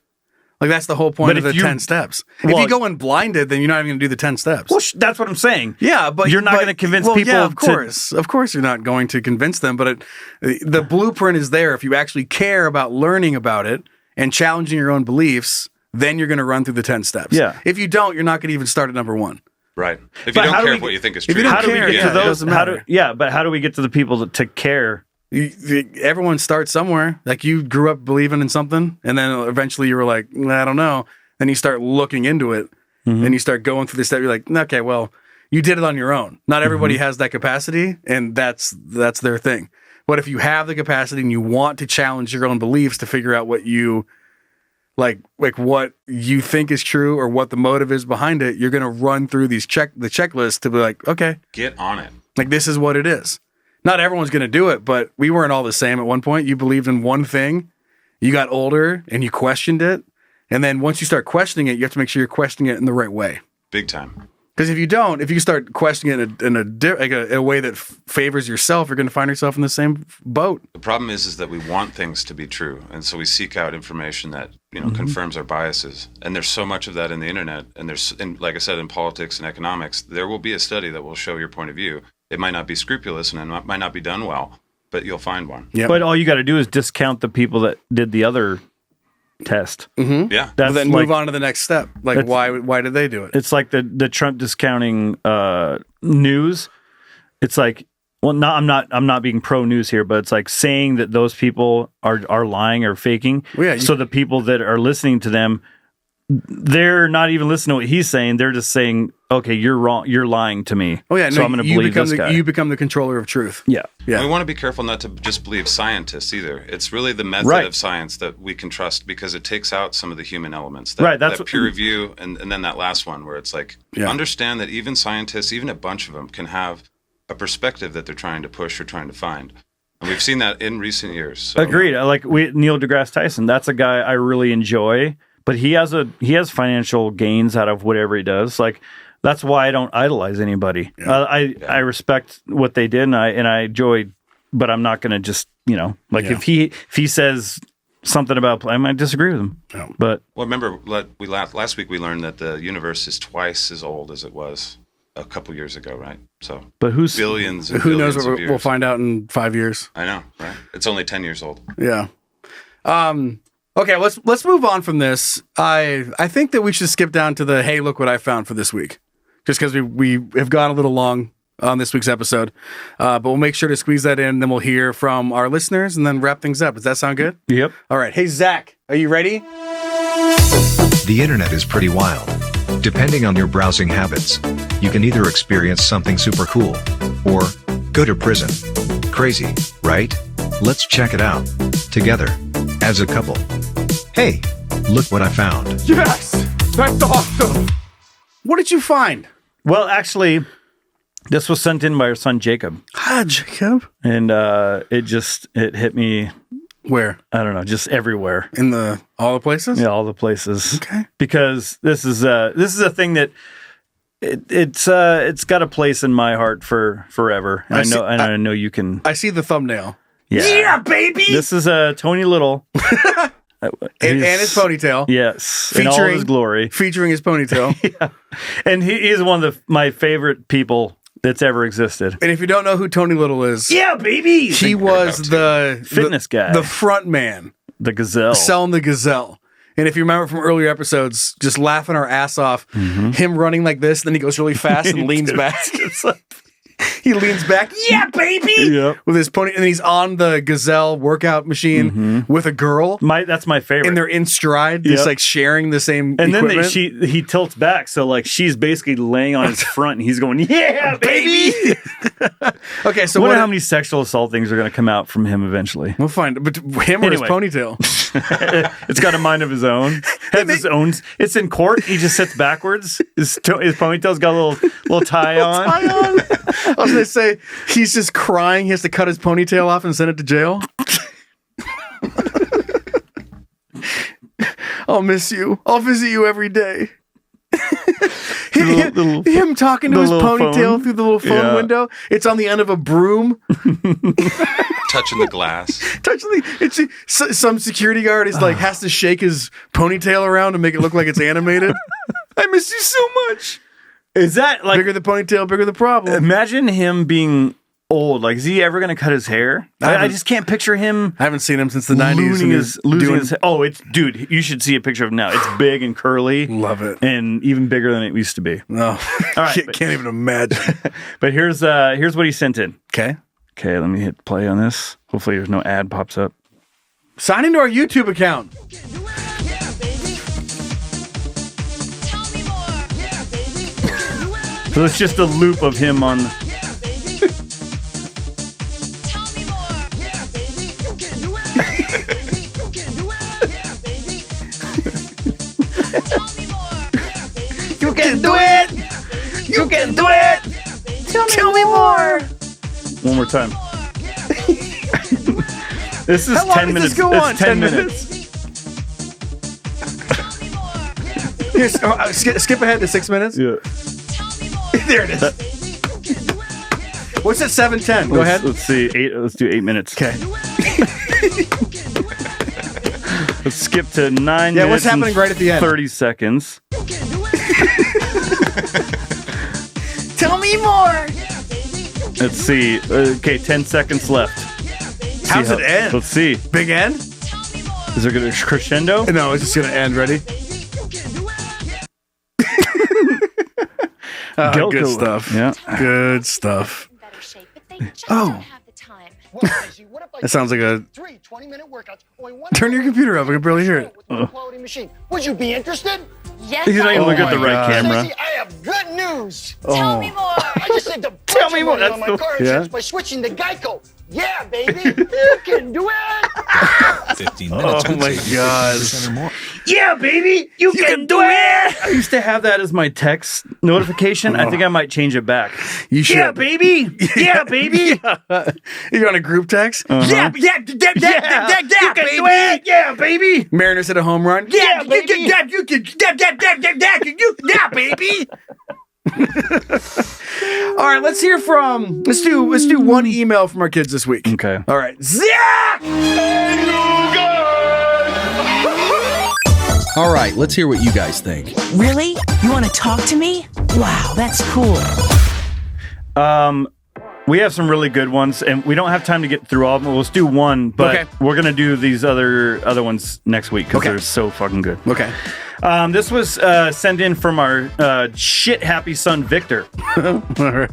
Like, that's the whole point But of if the you- 10 steps. If Well- you go in blinded, then you're not even going to do the 10 steps. Well, that's what I'm saying. Yeah, but you're not going to convince people. Yeah, of course, of course, you're not going to convince them. But the blueprint is there. If you actually care about learning about it and challenging your own beliefs, then you're going to run through the 10 steps. Yeah. If you don't, you're not going to even start at number 1. Right. If But you how don't do care we- what you think is if true. you don't How do we care, get yeah, to it those? doesn't How do, matter. yeah, but how do we get to the people to care? Everyone starts somewhere. Like, you grew up believing in something, and then eventually you were like, I don't know. Then you start looking into it, and you start going through the step. You're like, okay, well, you did it on your own. Not everybody has that capacity, and that's their thing. But if you have the capacity and you want to challenge your own beliefs to figure out what you like what you think is true or what the motive is behind it, you're going to run through the checklist to be like, okay, Get on it. like, this is what it is. Not everyone's going to do it, but we weren't all the same at one point. You believed in one thing, you got older and you questioned it. And then once you start questioning it, you have to make sure you're questioning it in the right way. Big time. Because if you don't, if you start questioning it in a way that favors yourself, you're going to find yourself in the same boat. The problem is that we want things to be true, and so we seek out information that confirms our biases. And there's so much of that in the internet, and like I said, in politics and economics, there will be a study that will show your point of view. It might not be scrupulous, and it might not be done well, but you'll find one. Yep. But all you got to do is discount the people that did the other test. Yeah. That's Then like, move on to the next step. Like, why did they do it? It's like the Trump discounting news. It's like, well, I'm not being pro news here, but it's like saying that those people are lying or faking. Well, yeah, so the people that are listening to them, they're not even listening to what he's saying. They're just saying, okay, you're wrong. You're lying to me. Oh yeah, so I'm going to believe this guy. You become the controller of truth. Yeah. Yeah. We want to be careful not to just believe scientists either. It's really the method Right. of science that we can trust because it takes out some of the human elements. That, Right, that's that what- peer review and then that last one where it's like, Yeah. understand that even scientists, even a bunch of them, can have a perspective that they're trying to push or trying to find. And we've seen that in recent years. So. Agreed. Like Neil deGrasse Tyson. That's a guy I really enjoy, but he has financial gains out of whatever he does. Like, that's why I don't idolize anybody. Yeah. I respect what they did and I enjoy, but I'm not going to just, if he says something about, I might disagree with him. No. But Well, remember, last week we learned that the universe is twice as old as it was a couple years ago, right? So, but who's billions and Who knows billions what of years. we'll find out in 5 years. I know, right? It's only 10 years old. Yeah. Okay, let's move on from this. I think that we should skip down to the hey, look what I found for this week. Just because we have gone a little long on this week's episode. But we'll make sure to squeeze that in, then we'll hear from our listeners and then wrap things up. Does that sound good? Yep. All right. Hey Zach, are you ready? The internet is pretty wild. Depending on your browsing habits, you can either experience something super cool or go to prison. Crazy, right? Let's check it out together as a couple. Hey, look what I found. Yes! That's awesome! What did you find? Well, actually, this was sent in by our son Jacob. Hi, Jacob. And it hit me. Where? I don't know, just everywhere. In all the places? Yeah, all the places. Okay. Because this is a thing that it's got a place in my heart for forever. And I know you can. I see the thumbnail. Yeah, baby. This is Tony Little. and his ponytail. Yes, in all his glory. Featuring his ponytail. Yeah. And he is one of my favorite people that's ever existed. And if you don't know who Tony Little is, yeah, baby, he was the fitness guy, the front man, the gazelle, selling the gazelle. And if you remember from earlier episodes, just laughing our ass off, him running like this, then he goes really fast and leans back. He leans back, yeah, baby, yep. with his pony, and he's on the gazelle workout machine with a girl. That's my favorite. And they're in stride, just like sharing the same and equipment. then he tilts back, so like she's basically laying on his front, and he's going, yeah, baby. Okay, so I wonder how many sexual assault things are going to come out from him eventually. We'll find, but him or his ponytail. It's got a mind of his own. Has his own. It's in court. He just sits backwards. His ponytail's got a little tie on. I was going to say, he's just crying. He has to cut his ponytail off and send it to jail. I'll miss you. I'll visit you every day. Him talking to his ponytail phone. through the little phone window. It's on the end of a broom. Touching the glass. Some security guard is like has to shake his ponytail around to make it look like it's animated. I miss you so much. Is that like bigger the ponytail, bigger the problem? Imagine him being old. Like, is he ever going to cut his hair? I just can't picture him. I haven't seen him since the 90s. Losing his. Oh, dude. You should see a picture of him now. It's big and curly. Love it, and even bigger than it used to be. No, all right, can't even imagine. But here's what he sent in. Okay, let me hit play on this. Hopefully, there's no ad pops up. Sign into our YouTube account. So it's just a loop of him on. You can do it! You can do it! Tell me more! One more time. This is How long 10 does minutes. this go on? 10 minutes. Here's, skip ahead to 6 minutes. Yeah. There it is. What's at 7:10? Go ahead. Let's see. Let's do 8 minutes. Okay. Let's skip to 9 minutes. Yeah, what's happening right at the end? 30 seconds. Tell me more! Let's see. Okay, 10 seconds left. How's it end? Let's see. Big end? Is there going to crescendo? No, it's just going to end. Ready? Good stuff. Yeah. Good stuff. Oh. That sounds like a... Turn your computer up. I can barely hear it. Would you be interested? Yes. He's not even looking at the right camera. Stacey, I have good news. Tell me more. I just saved a Tell bunch me of more. money on my That's car the- insurance Yeah? by switching to Geico. Yeah, baby. You can do it. 15 minutes. Oh my God. Yeah, baby, you can do it. I used to have that as my text notification. I think I might change it back. You should. Yeah, baby. Yeah, baby. You're on a group text? Yeah, Yeah, you can do it. Yeah, baby. Mariners hit a home run. Yeah, baby. Yeah, baby. All right, let's hear from. Let's do one email from our kids this week. Okay. All right, Zach. All right, let's hear what you guys think. Really? You want to talk to me? Wow, that's cool. We have some really good ones, and we don't have time to get through all of them. Let's do one, but Okay. we're gonna do these other ones next week because they're so fucking good. Okay. This was sent in from our shit happy son Victor. All right.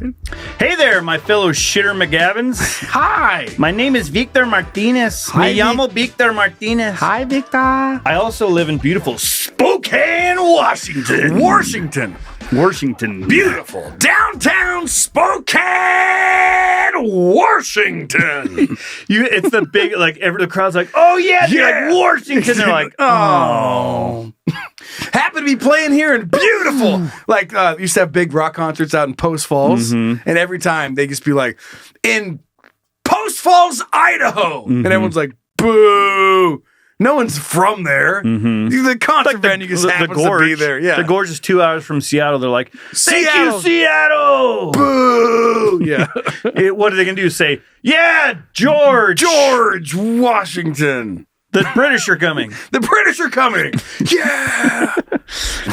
Hey there, my fellow shitter McGavins. Hi. My name is Victor Martinez. Hi, Me llamo Victor Martinez. Hi, Victor. I also live in beautiful Spokane, Washington. Washington. Beautiful downtown Spokane, Washington. It's the big, like, the crowd's like, oh yeah, they're like Washington. They're like, oh. Happen to be playing here in beautiful. Like, used to have big rock concerts out in Post Falls, and every time they just be like, in Post Falls, Idaho, and everyone's like, boo. No one's from there. The concert venue just happens to be there. Yeah, the Gorge is 2 hours from Seattle. They're like, thank Seattle. you, Seattle. Boo. Yeah. What are they gonna do? Say, yeah, George, Washington. The British are coming. The British are coming. Yeah.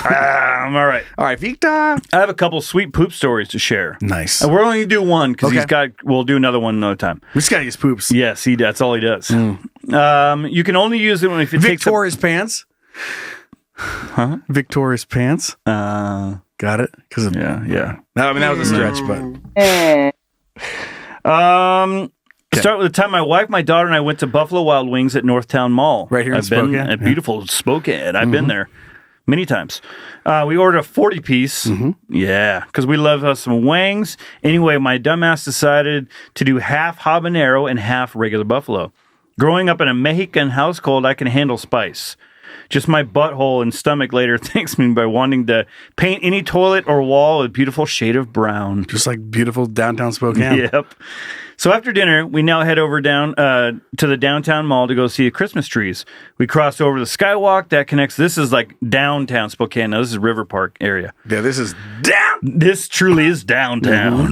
All right. All right, Victor. I have a couple sweet poop stories to share. Nice. We're only gonna do one because Okay. we'll do another one another time. This guy gets poops. Yes, that's all he does. You can only use it if it takes Victoria's pants. Huh? Victoria's pants. Got it? Because yeah. No, I mean, that was a stretch, but. Start with the time my wife, my daughter, and I went to Buffalo Wild Wings at Northtown Mall. Right here in I've been Spokane? at beautiful Spokane. I've been there many times. We ordered a 40-piece. Yeah, because we love us some wings. Anyway, my dumbass decided to do half habanero and half regular buffalo. Growing up in a Mexican household, I can handle spice. Just my butthole and stomach later thanks me by wanting to paint any toilet or wall a beautiful shade of brown. Just like beautiful downtown Spokane. Yep. So after dinner, we now head over down to the downtown mall to go see the Christmas trees. We crossed over the skywalk that connects. This is like downtown Spokane. Now, this is River Park area. Yeah, this is down. This truly is downtown.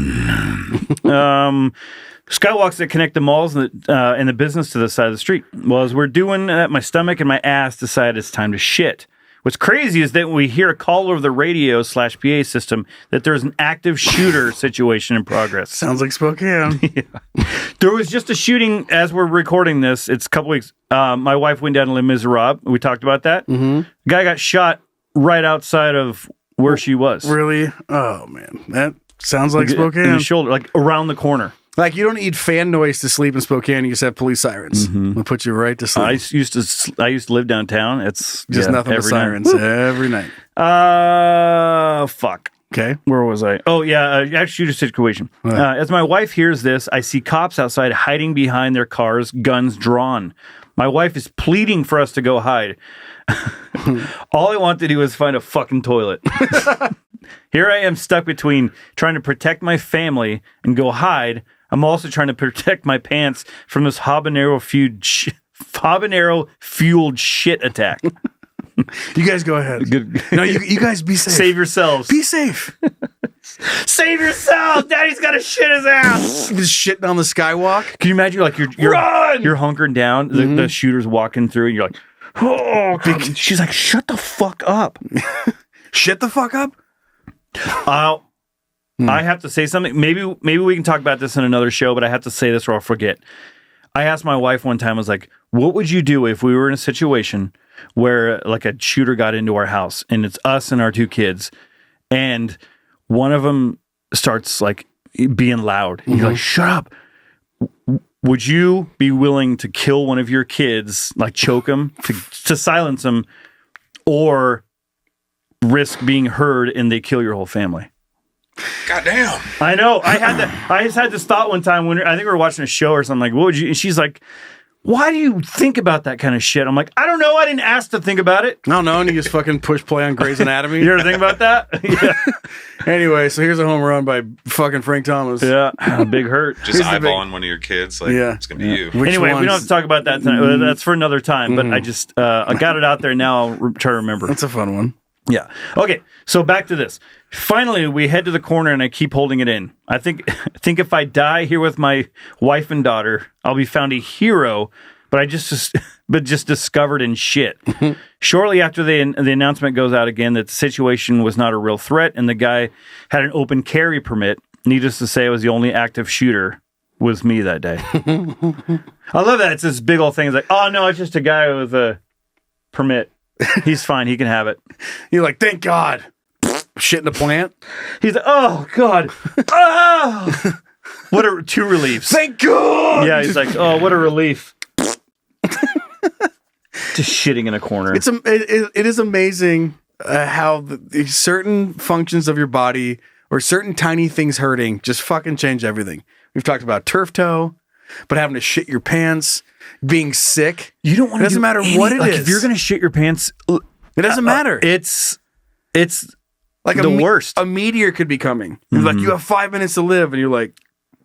Skywalks that connect the malls and the business to the side of the street. Well, as we're doing that, my stomach and my ass decide it's time to shit. What's crazy is that we hear a call over the radio / PA system that there's an active shooter situation in progress. Sounds like Spokane. Yeah. There was just a shooting as we're recording this. It's a couple weeks. My wife went down to Les Miserables. We talked about that. Mm-hmm. Guy got shot right outside of where she was. Really? Oh, man. That sounds like Spokane. In the shoulder, like around the corner. Like, you don't need fan noise to sleep in Spokane. You just have police sirens. They'll put you right to sleep. I used to live downtown. It's just nothing but sirens every night. Fuck. Okay. Where was I? Oh, yeah. Active shooter situation. As my wife hears this, I see cops outside hiding behind their cars, guns drawn. My wife is pleading for us to go hide. All I want to do is find a fucking toilet. Here I am stuck between trying to protect my family and go hide. I'm also trying to protect my pants from this habanero fueled shit attack. You guys go ahead. No, you guys be safe. Save yourselves. Be safe. Save yourself. Daddy's got to shit his ass. Just shitting on the skywalk. Can you imagine like you're hunkering down, the shooter's walking through, and you're like, oh, God. She's like, shut the fuck up. Shut the fuck up? I have to say something. Maybe we can talk about this in another show, but I have to say this or I'll forget. I asked my wife one time, I was like, what would you do if we were in a situation where like a shooter got into our house and it's us and our 2 kids and one of them starts like being loud and you're like, shut up. Would you be willing to kill one of your kids, like choke them to silence them, or risk being heard and they kill your whole family? Goddamn. I know. I just had this thought one time when I think we were watching a show or something. Like, what would you? And she's like, why do you think about that kind of shit? I'm like, I don't know. I didn't ask to think about it. I don't know. And you just fucking push play on Grey's Anatomy. You ever think about that? Yeah. Anyway, so here's a home run by fucking Frank Thomas. Yeah. A big hurt. Just eyeballing one of your kids. Like, it's going to be you. Anyway, we don't have to talk about that tonight. That's for another time. But I just, I got it out there now. I'll try to remember. That's a fun one. Yeah. Okay. So back to this. Finally, we head to the corner and I keep holding it in. I think if I die here with my wife and daughter, I'll be found a hero, but just discovered in shit. Shortly after the announcement goes out again that the situation was not a real threat and the guy had an open carry permit, needless to say, I was the only active shooter. Was me that day. I love that. It's this big old thing. It's like, oh no, it's just a guy with a permit. He's fine. He can have it. You're like, thank God. Shit in the plant. He's like, oh God. Oh! What are 2 reliefs? Thank God. Yeah, he's like, oh, what a relief. Just shitting in a corner. It is amazing how the certain functions of your body or certain tiny things hurting just fucking change everything. We've talked about turf toe, but having to shit your pants, being sick. You don't want to. It doesn't matter what it is. If you're gonna shit your pants, it doesn't matter. It's like the worst. A meteor could be coming. Like you have 5 minutes to live, and you're like,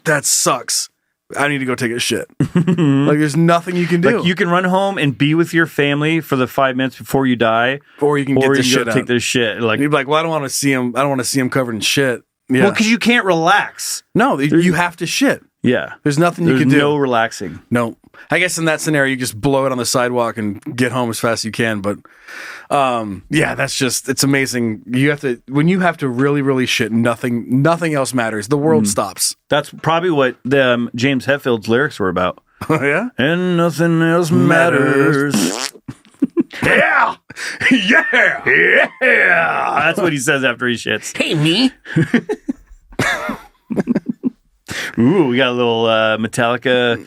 that sucks. I need to go take a shit. Like there's nothing you can do. Like you can run home and be with your family for the 5 minutes before you die, or you can get this shit out. Take this shit. Like you'd be like, well, I don't want to see him. I don't want to see him covered in shit. Yeah. Well, because you can't relax. No, you have to shit. Yeah. There's nothing you can do. There's no relaxing. No. I guess in that scenario, you just blow it on the sidewalk and get home as fast as you can. But yeah, it's amazing. When you have to really, really shit, nothing else matters. The world stops. That's probably what James Hetfield's lyrics were about. Oh, yeah? And nothing else matters. Yeah! Yeah! Yeah! That's what he says after he shits. Hey, me. Ooh, we got a little Metallica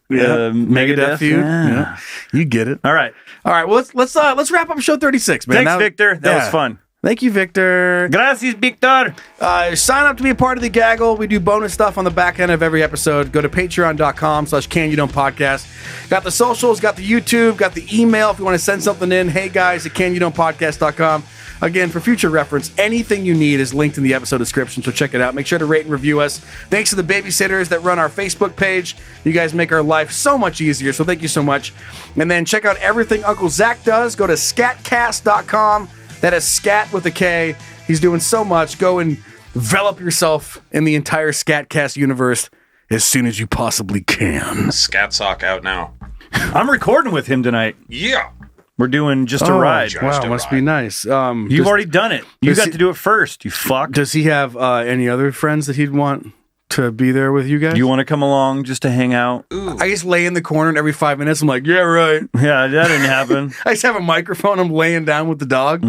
Megadeth feud. Yeah. You get it. All right. Well, let's wrap up show 36, man. Thanks, Victor. That was fun. Thank you, Victor. Gracias, Victor. Sign up to be a part of the gaggle. We do bonus stuff on the back end of every episode. Go to patreon.com/CanYouDon'tPodcast. Got the socials, got the YouTube, got the email if you want to send something in. Hey, guys, at CanYouDon'tPodcast.com. Again, for future reference, anything you need is linked in the episode description, so check it out. Make sure to rate and review us. Thanks to the babysitters that run our Facebook page. You guys make our life so much easier, so thank you so much. And then check out everything Uncle Zach does. Go to scatcast.com. That is scat with a K. He's doing so much. Go and envelop yourself in the entire Scatcast universe as soon as you possibly can. Scat Sock out now. I'm recording with him tonight. Yeah. We're doing Just a Ride. Wow, must be nice. You've already done it. You got to do it first, you fuck. Does he have any other friends that he'd want to be there with you guys? Do you want to come along just to hang out? Ooh. I just lay in the corner and every 5 minutes I'm like, yeah, right. Yeah, that didn't happen. I just have a microphone. I'm laying down with the dog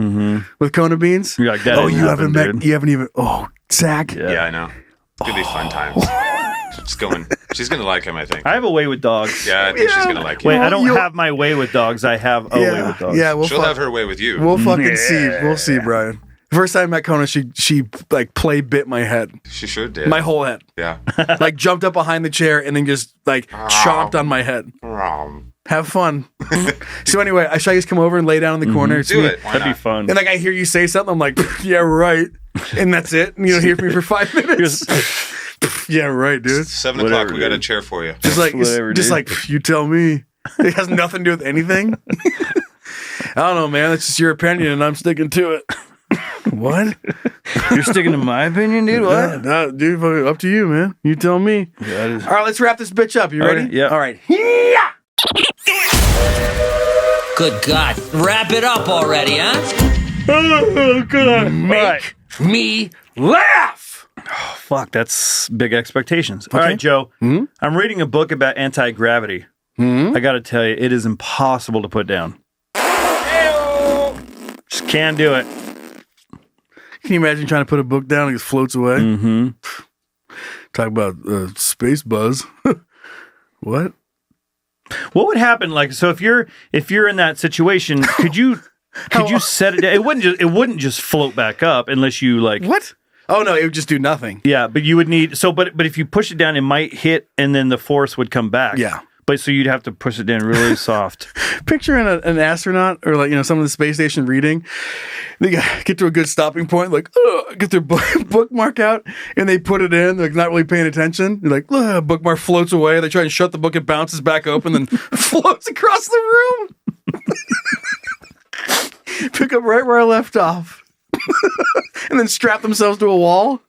with Kona beans. You're like, that you happen, haven't even. Oh, Zach. Yeah, I know. It's going to be fun times. She's going to like him, I think. I have a way with dogs. Yeah, I think she's going to like him. Wait, I don't have my way with dogs. I have a way with dogs. Yeah, she'll have her way with you. We'll fucking see. We'll see, Brian. First time I met Kona, she like play bit my head. She sure did. My whole head. Yeah. Like jumped up behind the chair and then just like chomped on my head. Have fun. So anyway, I should just come over and lay down in the corner. Do it. That'd be fun. And like I hear you say something, I'm like, yeah, right. And that's it. And you don't hear from me for 5 minutes. Yeah, right, dude. 7 o'clock. We got a chair for you. Just like, you tell me. It has nothing to do with anything. I don't know, man. That's just your opinion, and I'm sticking to it. What? You're sticking to my opinion, dude? What? Yeah, no, dude, up to you, man. You tell me. Yeah, all right, let's wrap this bitch up. You ready? Okay, yeah. All right. Good God. Wrap it up already, huh? Oh, good. Make me laugh. Oh, fuck, that's big expectations. Okay. All right, Joe. I'm reading a book about anti-gravity. I got to tell you, it is impossible to put down. Just can't do it. Can you imagine trying to put a book down and it just floats away? Talk about space buzz. What? What would happen? Like, so if you're in that situation, could you set it down? It wouldn't just float back up unless you like what? Oh no, it would just do nothing. Yeah, but you would need but if you push it down, it might hit and then the force would come back. Yeah. But so you'd have to push it down really soft. Picturing an astronaut or like, someone in the space station reading, they get to a good stopping point, like, get their bookmark out and they put it in. They're not really paying attention. They're like, bookmark floats away. They try and shut the book. It bounces back open, then floats across the room. Pick up right where I left off. And then strap themselves to a wall.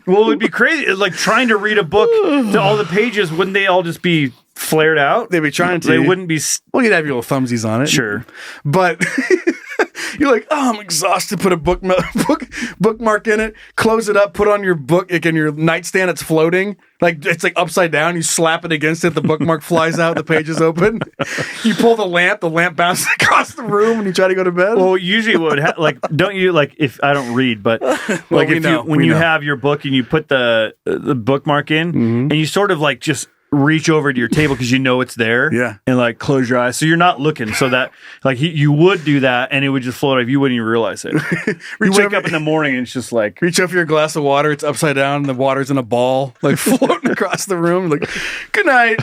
Well, it would be crazy. It's like trying to read a book to all the pages. Wouldn't they all just be flared out? They'd be trying to. They wouldn't be. Well, you'd have your little thumbsies on it. Sure. But you're like, I'm exhausted. Put a bookmark in it. Close it up. Put on your book. Like in your nightstand, it's floating. Like it's like upside down. You slap it against it. The bookmark flies out. The page is open. You pull the lamp. The lamp bounces across the room when you try to go to bed. Well, usually what would don't you like if I don't read, but like when you have your book and you put the bookmark in and you sort of like just reach over to your table because you know it's there. Yeah. And like close your eyes. So you're not looking. So that like you would do that and it would just float off. You wouldn't even realize it. You wake up in the morning and it's just like. Reach up for your glass of water. It's upside down and the water's in a ball, like floating across the room. Like, good night.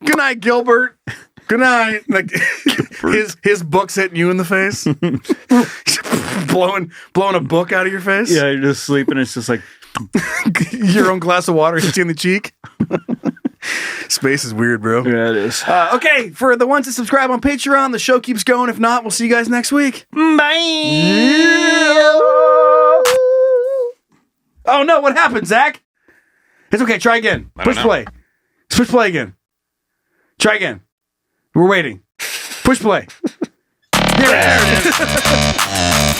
Good night, Gilbert. Good night. Like his book's hitting you in the face. blowing a book out of your face. Yeah, you're just sleeping. It's just like. Your own glass of water hits you in the cheek. Space is weird, bro. Yeah, it is. Okay, for the ones that subscribe on Patreon, the show keeps going. If not, we'll see you guys next week. Bye. Yeah. Oh no, what happened, Zach? It's okay. Try again. Push play. Push play again. Try again. We're waiting. Push play. There it is.